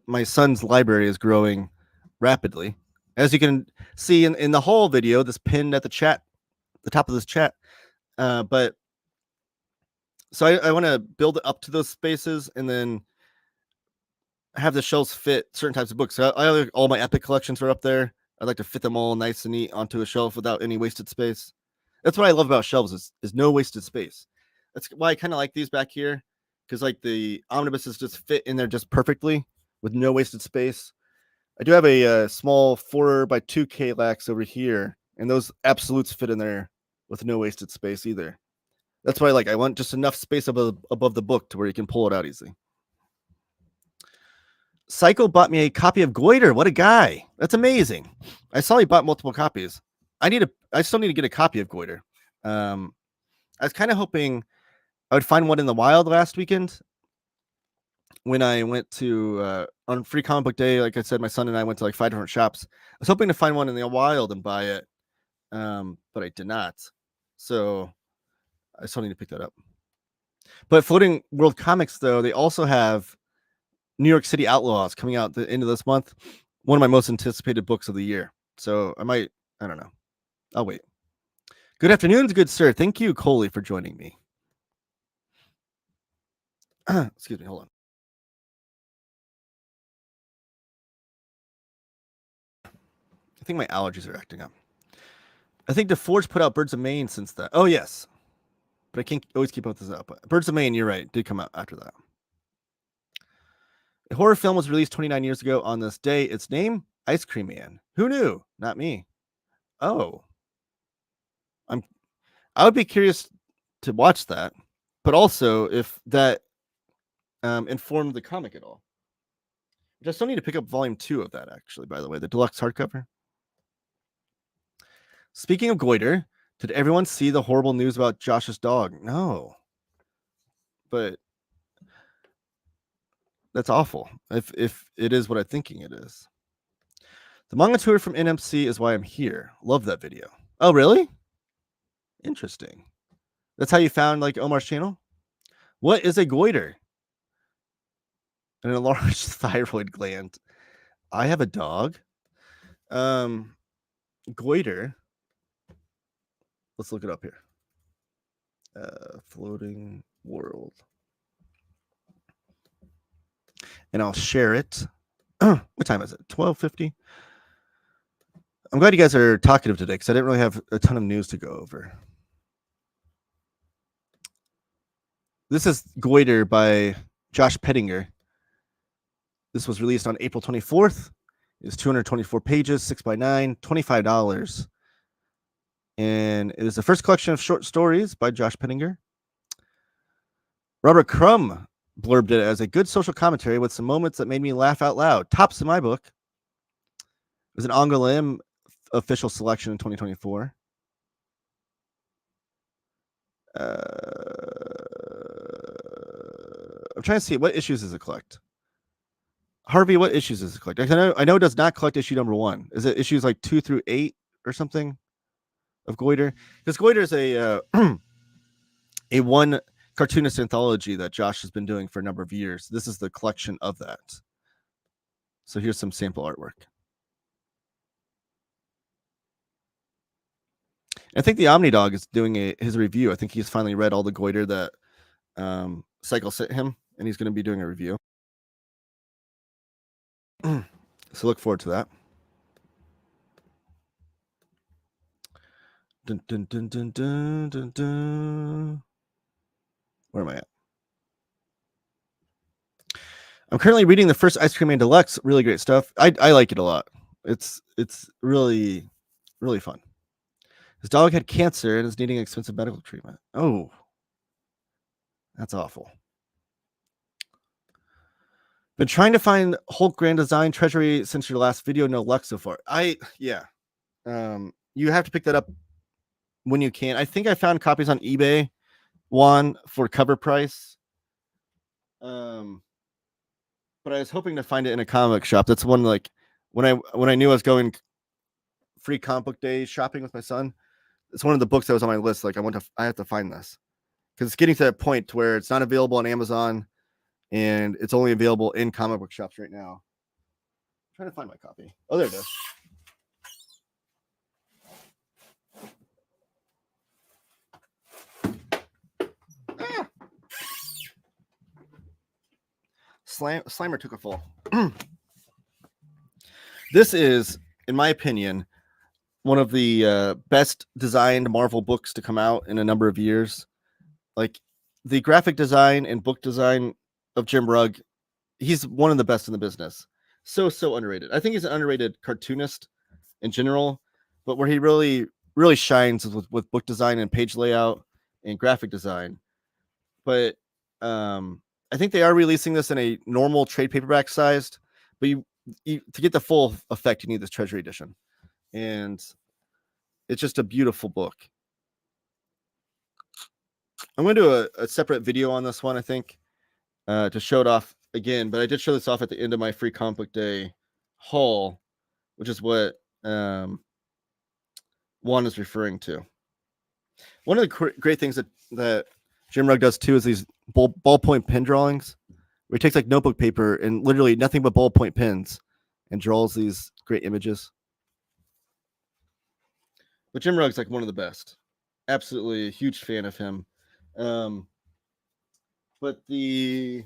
my son's library is growing rapidly, as you can see in the whole video. This pinned at the top of this chat. But so I want to build it up to those spaces, and then have the shelves fit certain types of books. So all my Epic collections are up there. I'd like to fit them all nice and neat onto a shelf without any wasted space. That's what I love about shelves is no wasted space. That's why I kind of like these back here, because like the omnibuses just fit in there just perfectly with no wasted space. I do have a small 4x2 Kallax over here, and those absolutes fit in there with no wasted space either. That's why I want just enough space above the book to where you can pull it out easily. Psycho bought me a copy of Goiter. What a guy. That's amazing. I saw he bought multiple copies. I still need to get a copy of Goiter. I was kind of hoping I would find one in the wild last weekend when I went to on Free Comic Book Day. Like I said, my son and I went to like 5 different shops. I was hoping to find one in the wild and buy it, but I did not. So I still need to pick that up. But Floating World Comics, though, they also have New York City Outlaws coming out the end of this month. One of my most anticipated books of the year. So I don't know. I'll wait. Good afternoon, good sir. Thank you, Coley, for joining me. Excuse me, hold on. I think my allergies are acting up. I think DeForge put out Birds of Maine since that. Oh, yes. But I can't always keep up with this up. Birds of Maine, you're right, did come out after that. A horror film was released 29 years ago on this day. Its name, Ice Cream Man. Who knew? Not me. Oh. I would be curious to watch that, but also if that informed the comic at all. I still need to pick up volume 2 of that, actually, by the way, the deluxe hardcover. Speaking of Goiter, did everyone see the horrible news about Josh's dog? No. But that's awful if it is what I'm thinking it is. The manga tour from NMC is why I'm here. Love that video. Oh, really? Interesting. That's how you found Omar's channel? What is a goiter? An enlarged thyroid gland. I have a dog. Goiter. Let's look it up here. Floating World. And I'll share it. What time is it? 12:50. I'm glad you guys are talkative today because I didn't really have a ton of news to go over. This is Goiter by Josh Pettinger. This was released on April 24th. It's 224 pages, 6x9, $25. And it is the first collection of short stories by Josh Penninger. Robert Crumb blurbed it as a good social commentary with some moments that made me laugh out loud. Tops in my book. It was an Angoulême official selection in 2024. I'm trying to see what issues does it collect. Harvey, what issues does it collect? I know it does not collect issue number 1. Is it issues like 2 through 8 or something of Goiter? Because Goiter is a a one cartoonist anthology that Josh has been doing for a number of years. This is the collection of that. So here's some sample artwork. I think the Omnidog is doing his review. I think he's finally read all the Goiter that Cycle sent him, and he's going to be doing a review. So look forward to that. Dun, dun, dun, dun, dun, dun, dun. Where am I at? I'm currently reading the first Ice Cream Man Deluxe. Really great stuff. I like it a lot. It's really, really fun. His dog had cancer and is needing expensive medical treatment. Oh, that's awful. Been trying to find Hulk Grand Design Treasury since your last video. No luck so far. You have to pick that up when you can. I think I found copies on eBay, one for cover price. But I was hoping to find it in a comic shop. That's one like when I knew I was going free comic book day shopping with my son. It's one of the books that was on my list. Like I have to find this because it's getting to that point where it's not available on Amazon and it's only available in comic book shops right now. I'm trying to find my copy. Oh, there it is. Slimer took a fall. This is, in my opinion, one of the best designed Marvel books to come out in a number of years. Like the graphic design and book design of Jim Rugg, he's one of the best in the business. So underrated. I think he's an underrated cartoonist in general, but where he really shines is with book design and page layout and graphic design. But I think they are releasing this in a normal trade paperback sized, but you to get the full effect, you need this Treasury edition. And it's just a beautiful book. I'm going to do a separate video on this one, I think, to show it off again. But I did show this off at the end of my free comic book day haul, which is what Juan is referring to. One of the great things that Jim Rugg does too is these ballpoint pen drawings, where he takes like notebook paper and literally nothing but ballpoint pens and draws these great images. But Jim Rugg's like one of the best. Absolutely a huge fan of him. But the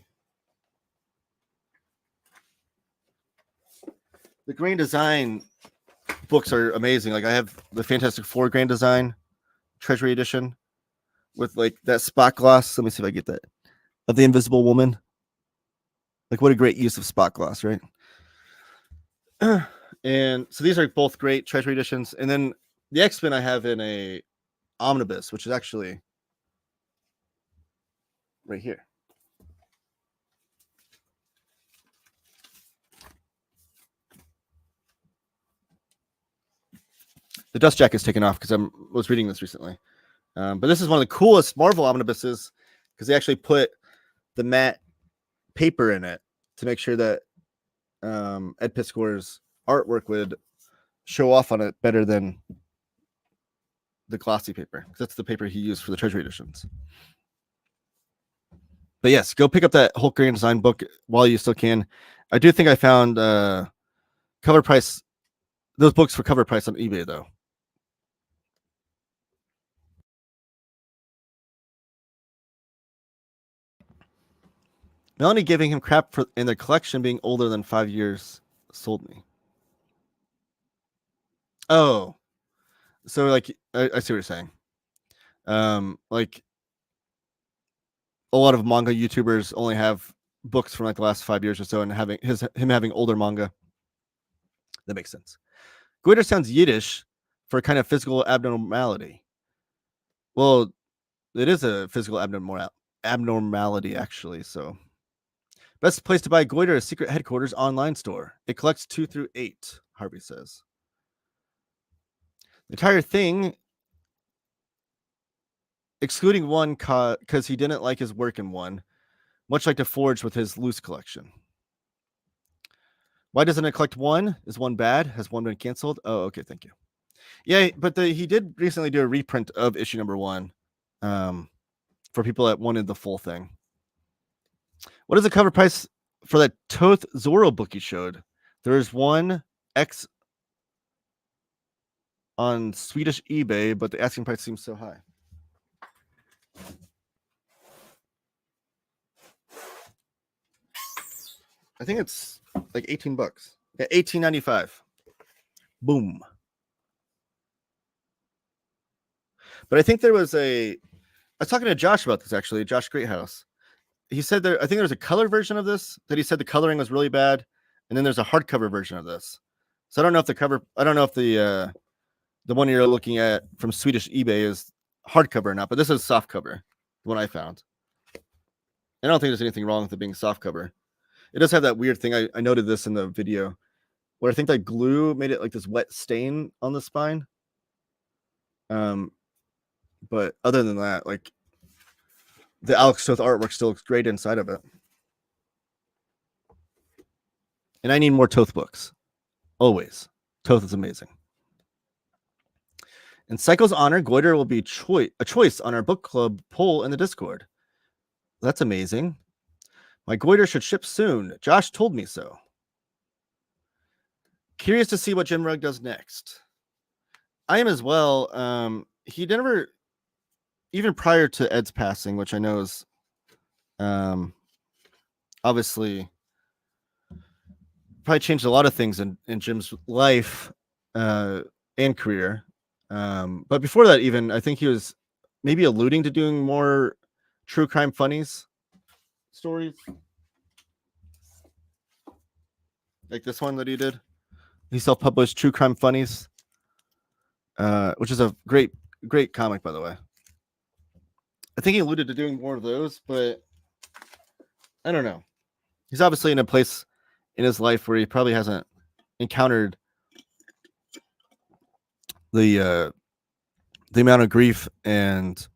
Grand Design books are amazing. Like I have the Fantastic Four Grand Design Treasury Edition with like that spot gloss. Let me see if I get that. Of the Invisible Woman. Like what a great use of spot gloss, right? And so these are both great Treasury editions. And then the X-Men I have in a omnibus, which is actually right here. The dust jacket's taken off because I was reading this recently. But this is one of the coolest Marvel omnibuses because they actually put the matte paper in it to make sure that Ed Piskor's artwork would show off on it better than the glossy paper, because that's the paper he used for the Treasury editions. But yes, go pick up that Hulk Grand Design book while you still can. I do think I found cover price, those books for cover price on eBay though. Melanie giving him crap for in the collection being older than 5 years sold me. Oh, so like I see what you're saying. Like a lot of manga YouTubers only have books from like the last 5 years or so, and him having older manga. That makes sense. Goiter sounds Yiddish for a kind of physical abnormality. Well, it is a physical abnormality, actually. So, best place to buy Goiter is Secret Headquarters online store. It collects 2 through 8, Harvey says. The entire thing, excluding one because he didn't like his work in one, much like the Forge with his loose collection. Why doesn't it collect one? Is one bad? Has one been canceled? Oh, okay, thank you. Yeah, but he did recently do a reprint of issue number 1 for people that wanted the full thing. What is the cover price for that Toth Zorro book you showed? There is one X on Swedish eBay, but the asking price seems so high. I think it's like $18. Yeah, $18.95. Boom. But I think there was I was talking to Josh about this, actually, Josh Greathouse. He said I think there's a color version of this that he said the coloring was really bad, and then there's a hardcover version of this. So I don't know if the one you're looking at from Swedish eBay is hardcover or not, but this is softcover, the one I found. I don't think there's anything wrong with it being softcover. It does have that weird thing. I noted this in the video where I think that glue made it like this wet stain on the spine. But other than that, like the Alex Toth artwork still looks great inside of it. And I need more Toth books. Always. Toth is amazing. In Psycho's honor, Goiter will be a choice on our book club poll in the Discord. That's amazing. My Goiter should ship soon. Josh told me so. Curious to see what Jim Rugg does next. I am as well. He never, even prior to Ed's passing, which I know is obviously probably changed a lot of things in Jim's life and career. But before that, even, I think he was maybe alluding to doing more true crime funnies stories. Like this one that he did. He self-published True Crime Funnies, which is a great comic, by the way. I think he alluded to doing more of those, but I don't know. He's obviously in a place in his life where he probably hasn't encountered the amount of grief and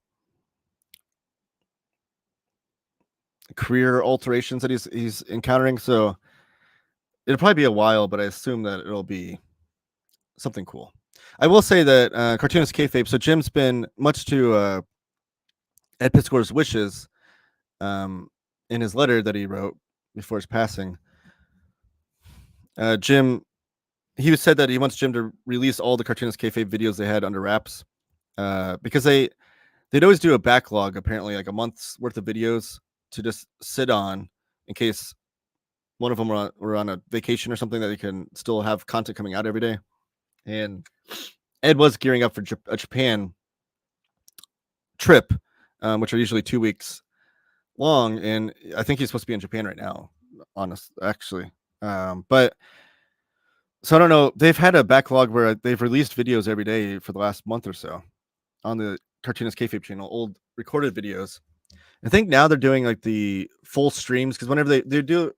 career alterations that he's encountering. So it'll probably be a while, but I assume that it'll be something cool. I will say that Cartoonist Kayfabe, so Jim's been, much to Ed Piskor's wishes, in his letter that he wrote before his passing, Jim, he said that he wants Jim to release all the Cartoonist Kayfabe videos they had under wraps, because they'd always do a backlog, apparently like a month's worth of videos to just sit on in case one of them were on a vacation or something, that they can still have content coming out every day. And Ed was gearing up for a Japan trip, which are usually 2 weeks long, and I think he's supposed to be in Japan right now, actually. But so I don't know. They've had a backlog where they've released videos every day for the last month or so on the Cartoonist Kayfabe channel, old recorded videos. I think now they're doing like the full streams, because whenever they do,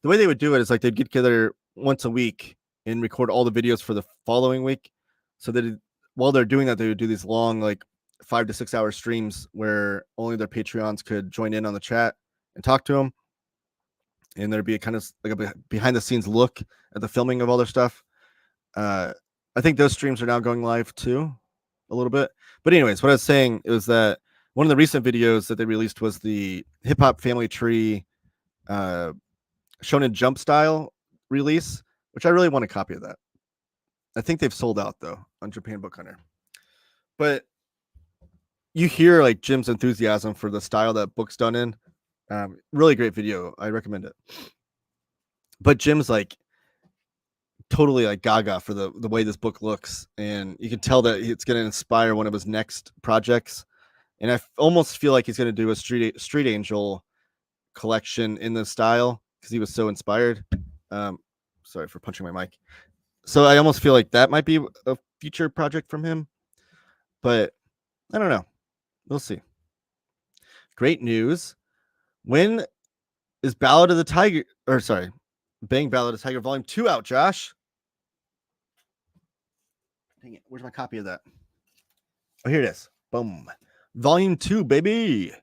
the way they would do it is like they'd get together once a week and record all the videos for the following week. So that while they're doing that, they would do these long, like 5 to 6 hour streams where only their Patreons could join in on the chat and talk to them. And there'd be a kind of like a behind the scenes look at the filming of all their stuff. I think those streams are now going live too, a little bit. But anyways, what I was saying is that one of the recent videos that they released was the Hip Hop Family Tree Shonen Jump style release, which I really want a copy of that. I think they've sold out though on Japan Book Hunter. But you hear like Jim's enthusiasm for the style that book's done in. Really great video. I recommend it. But Jim's like totally like gaga for the way this book looks, and you can tell that it's going to inspire one of his next projects. And I almost feel like he's going to do a Street Angel collection in this style because he was so inspired. Sorry for punching my mic. So I almost feel like that might be a future project from him, but I don't know. We'll see. Great news. When is Ballad of the Tiger, or sorry, Bang Ballad of the Tiger Volume 2 out, Josh? Dang it. Where's my copy of that? Oh, here it is. Boom. Volume 2, baby.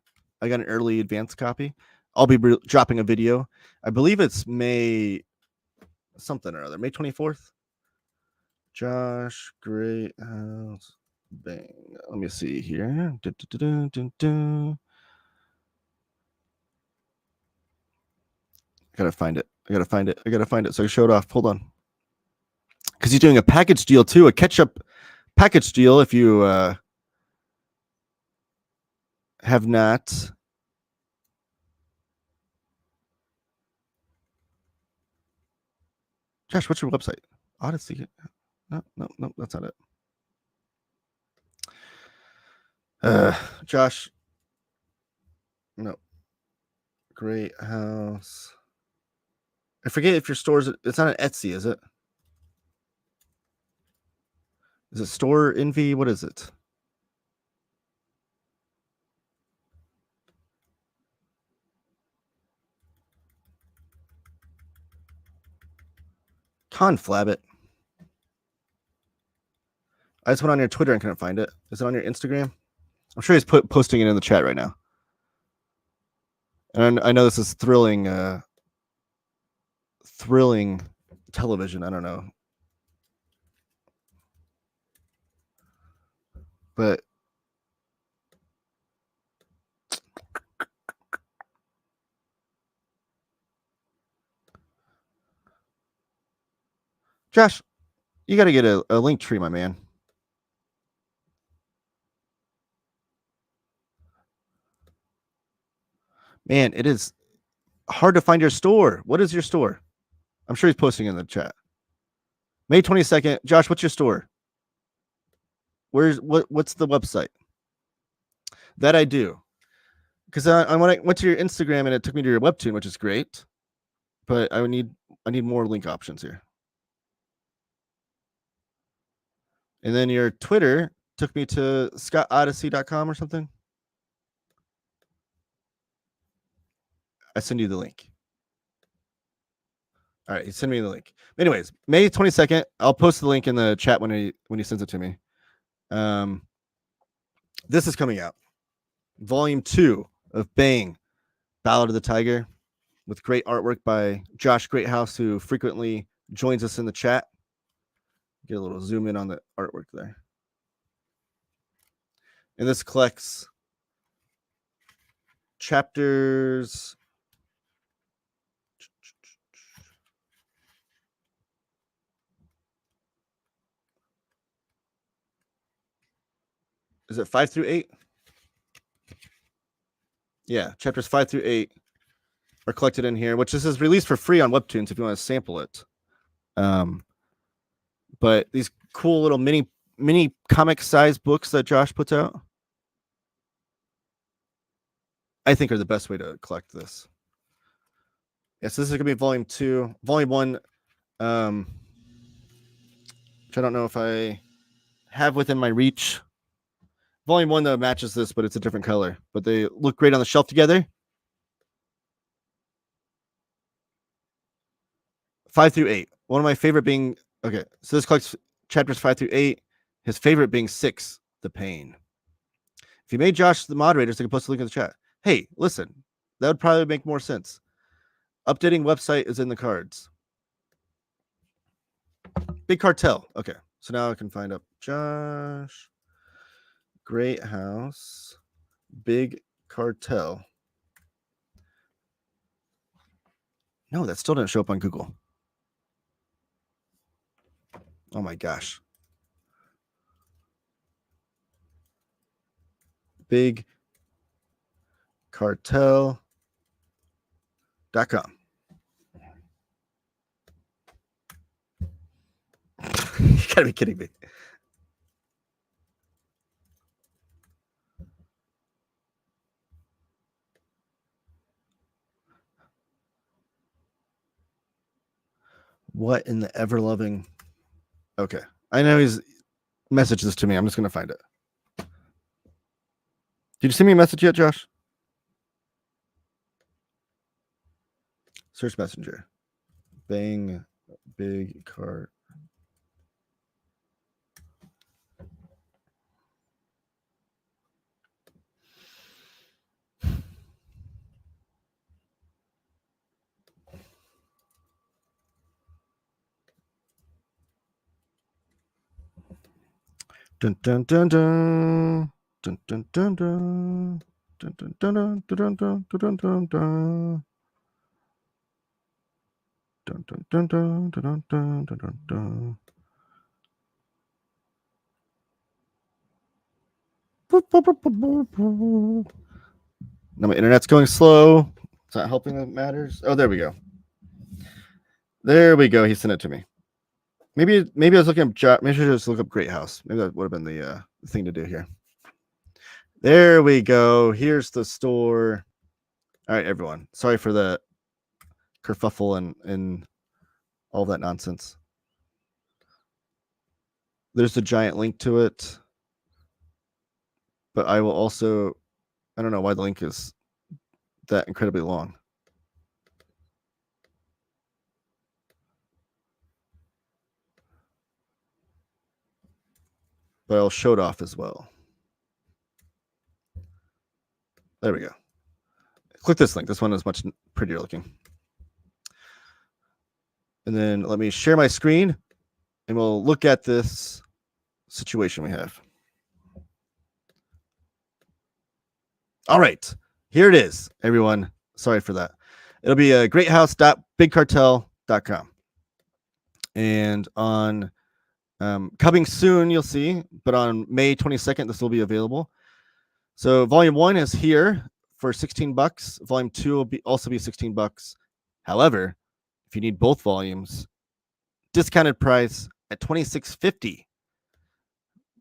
I got an early advance copy. I'll be dropping a video. I believe it's May something or other. May 24th. Josh Greathouse Bang. Let me see here. I gotta find it. I gotta find it. So I show it off. Hold on. Because he's doing a package deal too, a catch-up package deal. If you have not Josh, what's your website? Odyssey. No, that's not it. Josh. No. Great House. I forget if your store's. It's not an Etsy, is it? Is it Store Envy? What is it? Conflab it. I just went on your Twitter and couldn't find it. Is it on your Instagram? I'm sure he's posting it in the chat right now. And I know this is thrilling television. I don't know. But Josh, you got to get a link tree, my man. Man, it is hard to find your store. What is your store? I'm sure he's posting in the chat. May 22nd. Josh, what's your store? What's the website? That I do. Because when I went to your Instagram and it took me to your webtoon, which is great. But I need more link options here. And then your Twitter took me to scottodyssey.com or something. I send you the link. All right, send me the link. Anyways, May 22nd, I'll post the link in the chat when he sends it to me. This is coming out. Volume 2 of Bang, Ballad of the Tiger, with great artwork by Josh Greathouse, who frequently joins us in the chat. Get a little zoom in on the artwork there. And this collects chapters. Is it 5 through 8? Yeah, chapters 5 through 8 are collected in here, which this is released for free on Webtoons if you want to sample it. But these cool little mini comic size books that Josh puts out, I think are the best way to collect this. Yes, this is gonna be volume 2. Volume 1, which I don't know if I have within my reach. Volume 1 though matches this, but it's a different color. But they look great on the shelf together. 5 through 8. One of my favorite being okay. So this collects chapters 5 through 8. His favorite being 6, The Pain. If you made Josh the moderator, so I can post a link in the chat. Hey, listen, that would probably make more sense. Updating website is in the cards. Big Cartel. Okay, so now I can find up Josh Greathouse, Big Cartel. No, that still didn't show up on Google. Oh my gosh. Big Cartel.com. You gotta be kidding me. What in the ever loving Okay. I know he's messaged this to me. I'm just going to find it. Did you send me a message yet, Josh? Search Messenger. Bang big cart. Dun dun dun dun. Dun dun dun dun. Dun dun dun dun dun dun dun dun dun. Dun dun dun dun dun dun dun dun. Now my internet's going slow. It's not helping that matters. Oh, there we go. There we go. He sent it to me. Maybe I was looking up. Maybe I should just look up Great House. Maybe that would have been the thing to do here. There we go. Here's the store. All right, everyone. Sorry for the kerfuffle and all that nonsense. There's a giant link to it, but I will also. I don't know why the link is that incredibly long. But I'll show it off as well. There we go. Click this link. This one is much prettier looking. And then let me share my screen and we'll look at this situation we have. All right, here it is, everyone. Sorry for that. It'll be a greathouse.bigcartel.com. And on coming soon, you'll see, but on May 22nd, this will be available. So volume 1 is here for $16. Volume 2 will also be $16. However, if you need both volumes, discounted price at $26.50.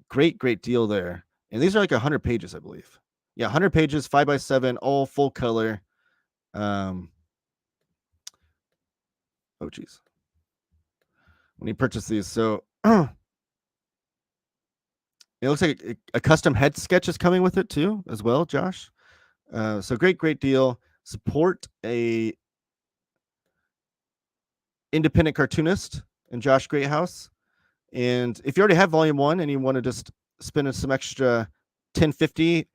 Great deal there. And these are like 100 pages, I believe. Yeah, 100 pages, 5x7, all full color. Oh, geez. When you purchase these, so it looks like a custom head sketch is coming with it too, as well, Josh. So great deal. Support a independent cartoonist in Josh Greathouse. And if you already have volume 1 and you want to just spend some extra $10.50,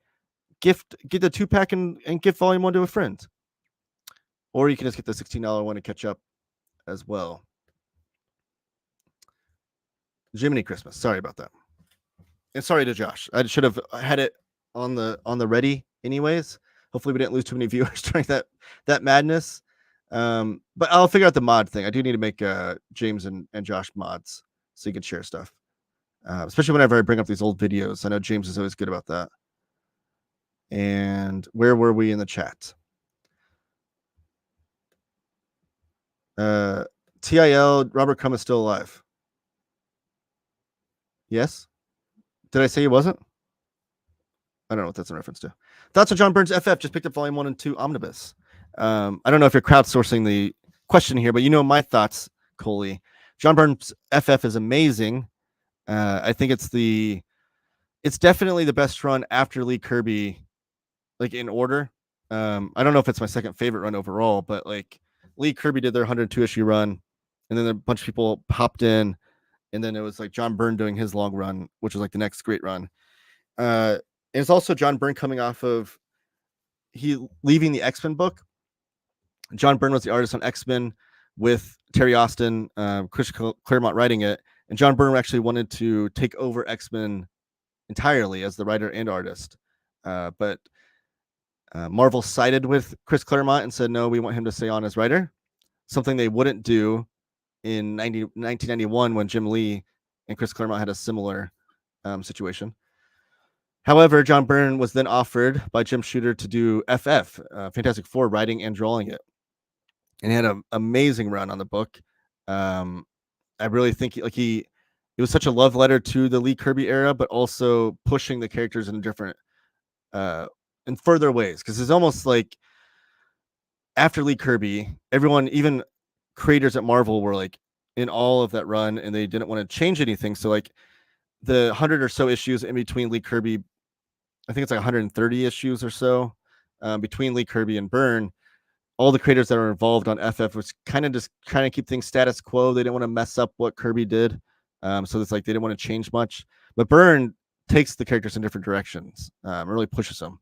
get the 2-pack and gift volume 1 to a friend. Or you can just get the $16 one to catch up as well. Jiminy Christmas. Sorry about that. And sorry to Josh. I should have had it on the ready anyways. Hopefully we didn't lose too many viewers during that madness. But I'll figure out the mod thing. I do need to make James and Josh mods so you can share stuff. Especially whenever I bring up these old videos. I know James is always good about that. And where were we in the chat? TIL, Robert Crumb is still alive. Yes? Did I say he wasn't? I don't know what that's in reference to. Thoughts on John Burns FF? Just picked up volume 1 and 2 omnibus. I don't know if you're crowdsourcing the question here, but you know my thoughts, Coley. John Burns FF is amazing. I think it's definitely the best run after Lee Kirby, like in order. I don't know if it's my second favorite run overall, but like Lee Kirby did their 102 issue run, and then a bunch of people popped in, and then it was like John Byrne doing his long run, which was like the next great run. It's also John Byrne coming off of leaving the X-Men book. John Byrne was the artist on X-Men with Terry Austin, Chris Claremont writing it, and John Byrne actually wanted to take over X-Men entirely as the writer and artist. But Marvel sided with Chris Claremont and said, no, we want him to stay on as writer, something they wouldn't do in 1991 when Jim Lee and Chris Claremont had a similar situation. However, John Byrne was then offered by Jim Shooter to do FF, Fantastic Four, writing and drawing it. And he had an amazing run on the book. I really think it was such a love letter to the Lee Kirby era, but also pushing the characters in different, in further ways. Because it's almost like after Lee Kirby, everyone, even creators at Marvel, were like, in all of that run, and they didn't want to change anything. So like the 100 or so issues in between Lee Kirby, I think it's like 130 issues or so between Lee Kirby and Byrne. All the creators that are involved on FF was kind of just trying to keep things status quo. They didn't want to mess up what Kirby did. So it's like they didn't want to change much. But Byrne takes the characters in different directions, really pushes them.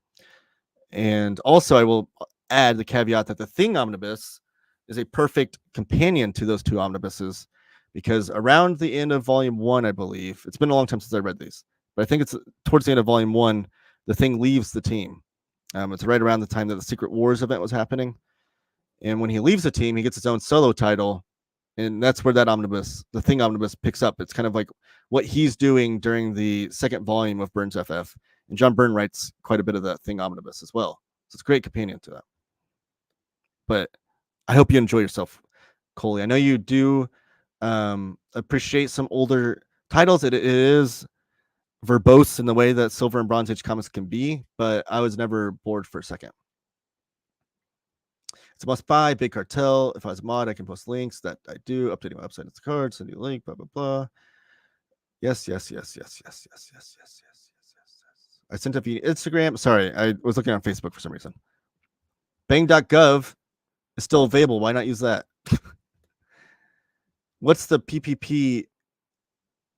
And also, I will add the caveat that the Thing Omnibus is a perfect companion to those two omnibuses, because around the end of Volume 1, I believe, it's been a long time since I read these, but I think it's towards the end of Volume 1, the Thing leaves the team. It's right around the time that the Secret Wars event was happening. And when he leaves the team, he gets his own solo title. And that's where that omnibus, the Thing Omnibus, picks up. It's kind of like what he's doing during the second volume of Byrne's FF. And John Byrne writes quite a bit of that Thing Omnibus as well. So it's a great companion to that. But I hope you enjoy yourself, Coley. I know you do appreciate some older titles. It is verbose in the way that Silver and Bronze Age comics can be, but I was never bored for a second. It's a must buy. Big Cartel. If I was a mod, I can post links. That I do. Updating my website. It's a card. Send you a link. Blah blah blah. Yes. I sent it via Instagram. Sorry, I was looking on Facebook for some reason. Bang.gov is still available. Why not use that? What's the PPP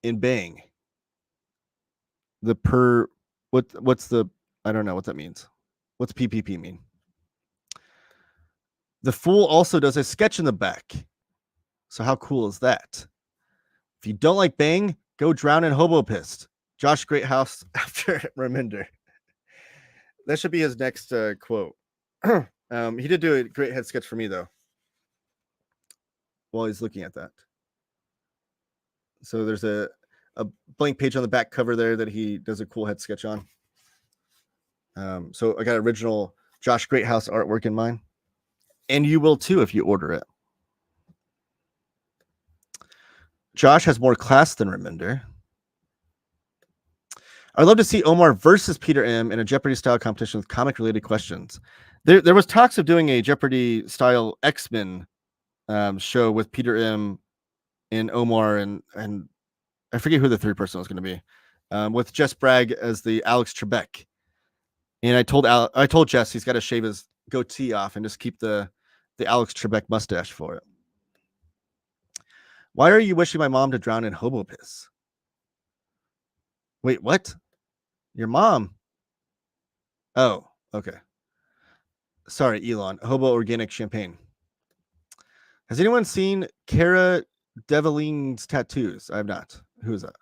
in Bang? What's the, I don't know what that means. What's PPP mean? The Fool also does a sketch in the back. So how cool is that? If you don't like Bang, go drown in Hobo Pissed. Josh Greathouse after Reminder. That should be his next quote. He did do a great head sketch for me, though, while he's looking at that. So there's a blank page on the back cover there that he does a cool head sketch on. So I got original Josh Greathouse artwork in mind. And you will too if you order it. Josh has more class than Reminder. I'd love to see Omar versus Peter M in a Jeopardy-style competition with comic-related questions. There was talks of doing a Jeopardy-style X-Men show with Peter M and Omar, and I forget who the third person was going to be, with Jess Bragg as the Alex Trebek. And I told Jess he's got to shave his goatee off and just keep the Alex Trebek mustache for it. Why are you wishing my mom to drown in hobo piss? Wait, what? Your mom? Oh, okay. Sorry, Elon. Hobo organic champagne. Has anyone seen Cara Develine's tattoos? I have not. Who is that?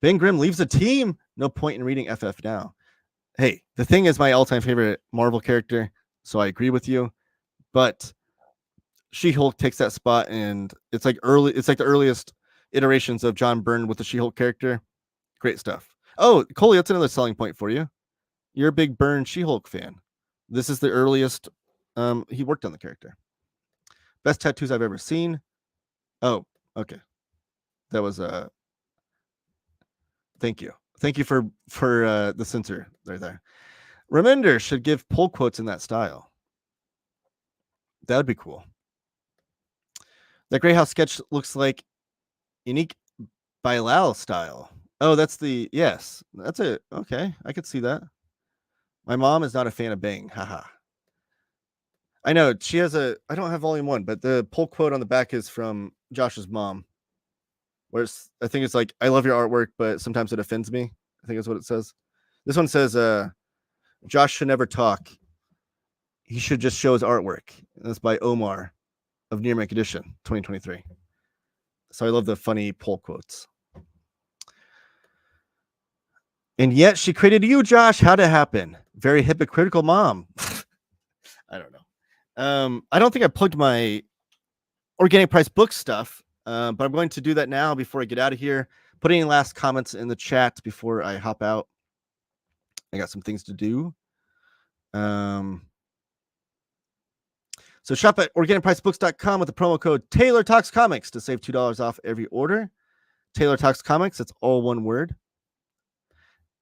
Ben Grimm leaves the team. No point in reading FF now. Hey, the Thing is my all-time favorite Marvel character, so I agree with you. But She-Hulk takes that spot, and it's like the earliest iterations of John Byrne with the She-Hulk character. Great stuff. Oh, Coley, that's another selling point for you. You're a big Byrne She-Hulk fan. This is the earliest he worked on the character. Best tattoos I've ever seen. Oh, okay. That was thank you for the censor right there. Reminder should give pull quotes in that style. That would be cool. That Greyhouse sketch looks like unique Bilal style. Oh, that's yes. That's it. Okay, I could see that. My mom is not a fan of Bang. Haha. I know she has I don't have volume 1, but the pull quote on the back is from Josh's mom. Whereas I think it's like, I love your artwork, but sometimes it offends me. I think that's what it says. This one says, Josh should never talk. He should just show his artwork. And that's by Omar of Near Make Edition 2023. So I love the funny pull quotes. And yet she created you, Josh. How'd it happen? Very hypocritical mom. I don't know. I don't think I plugged my Organic Price book stuff, but I'm going to do that now before I get out of here. Put any last comments in the chat before I hop out. I got some things to do. So shop at organicpricebooks.com with the promo code Taylor Talks Comics to save $2 off every order. Taylor Talks Comics, it's all one word.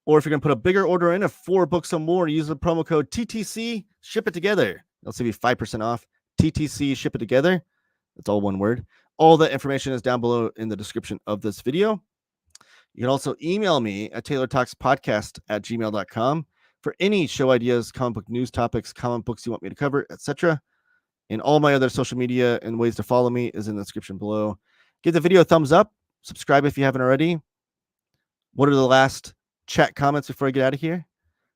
Or if you're going to put a bigger order in of 4 books or more, use the promo code TTC, ship it together. It'll save you 5% off. TTC, ship it together. It's all one word. All that information is down below in the description of this video. You can also email me at taylortalkspodcast@gmail.com for any show ideas, comic book news topics, comic books you want me to cover, etc. And all my other social media and ways to follow me is in the description below. Give the video a thumbs up. Subscribe if you haven't already. What are the last chat comments before I get out of here?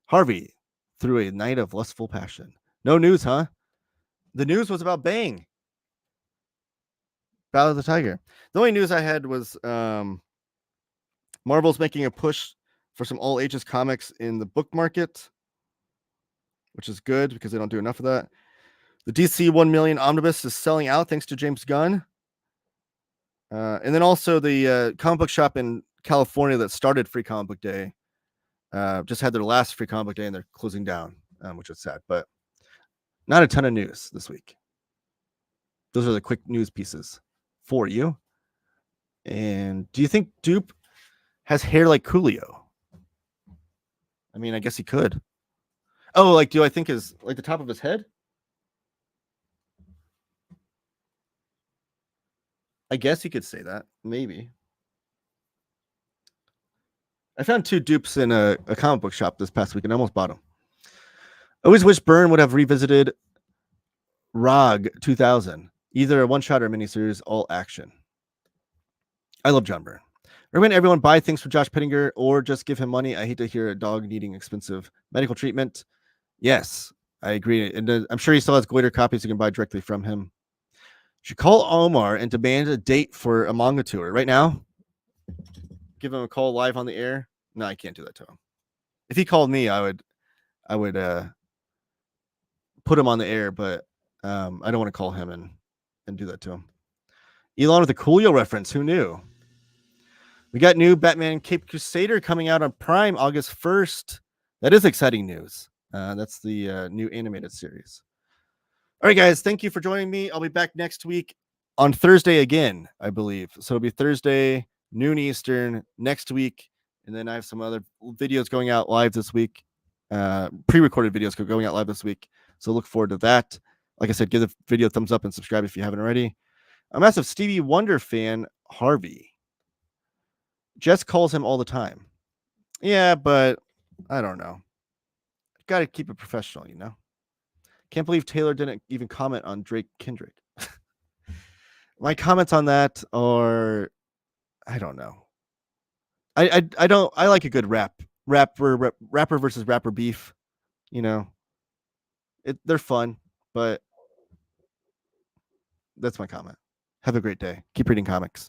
Harvey, through a night of lustful passion. No news, huh? The news was about Bang. Battle of the Tiger. The only news I had was Marvel's making a push for some all ages comics in the book market, which is good because they don't do enough of that. The DC 1 million omnibus is selling out thanks to James Gunn. And then also the comic book shop in California that started Free Comic Book Day just had their last Free Comic Book Day and they're closing down, which is sad, but not a ton of news this week. Those are the quick news pieces for you. And do you think Dupe has hair like Coolio? I mean, I guess he could. Oh, like, do I think is like the top of his head? I guess you could say that. Maybe. I found 2 dupes in a comic book shop this past week and I almost bought them. I always wish Byrne would have revisited ROG 2000, either a one-shot or miniseries, all action. I love John Byrne. Recommend everyone buy things from Josh Pettinger or just give him money. I hate to hear a dog needing expensive medical treatment. Yes, I agree. And I'm sure he still has Goiter copies you can buy directly from him. You should call Omar and demand a date for a manga tour right now. Give him a call live on the air. No, I can't do that to him. If he called me, I would put him on the air, but I don't want to call him and do that to him. Elon with a Coolio reference. Who knew? We got new Batman Cape Crusader coming out on Prime August 1st. That is exciting news. That's the new animated series. All right, guys. Thank you for joining me. I'll be back next week on Thursday again, I believe. So it'll be Thursday, noon Eastern next week. And then I have some other videos going out live this week. Pre-recorded videos going out live this week. So look forward to that. Like I said, give the video a thumbs up and subscribe if you haven't already. A massive Stevie Wonder fan, Harvey. Jess calls him all the time. Yeah, but I don't know. Got to keep it professional, you know? Can't believe Taylor didn't even comment on Drake Kendrick. My comments on that are, I don't know. I like a good rapper versus rapper beef, you know. They're fun, but that's my comment. Have a great day. Keep reading comics.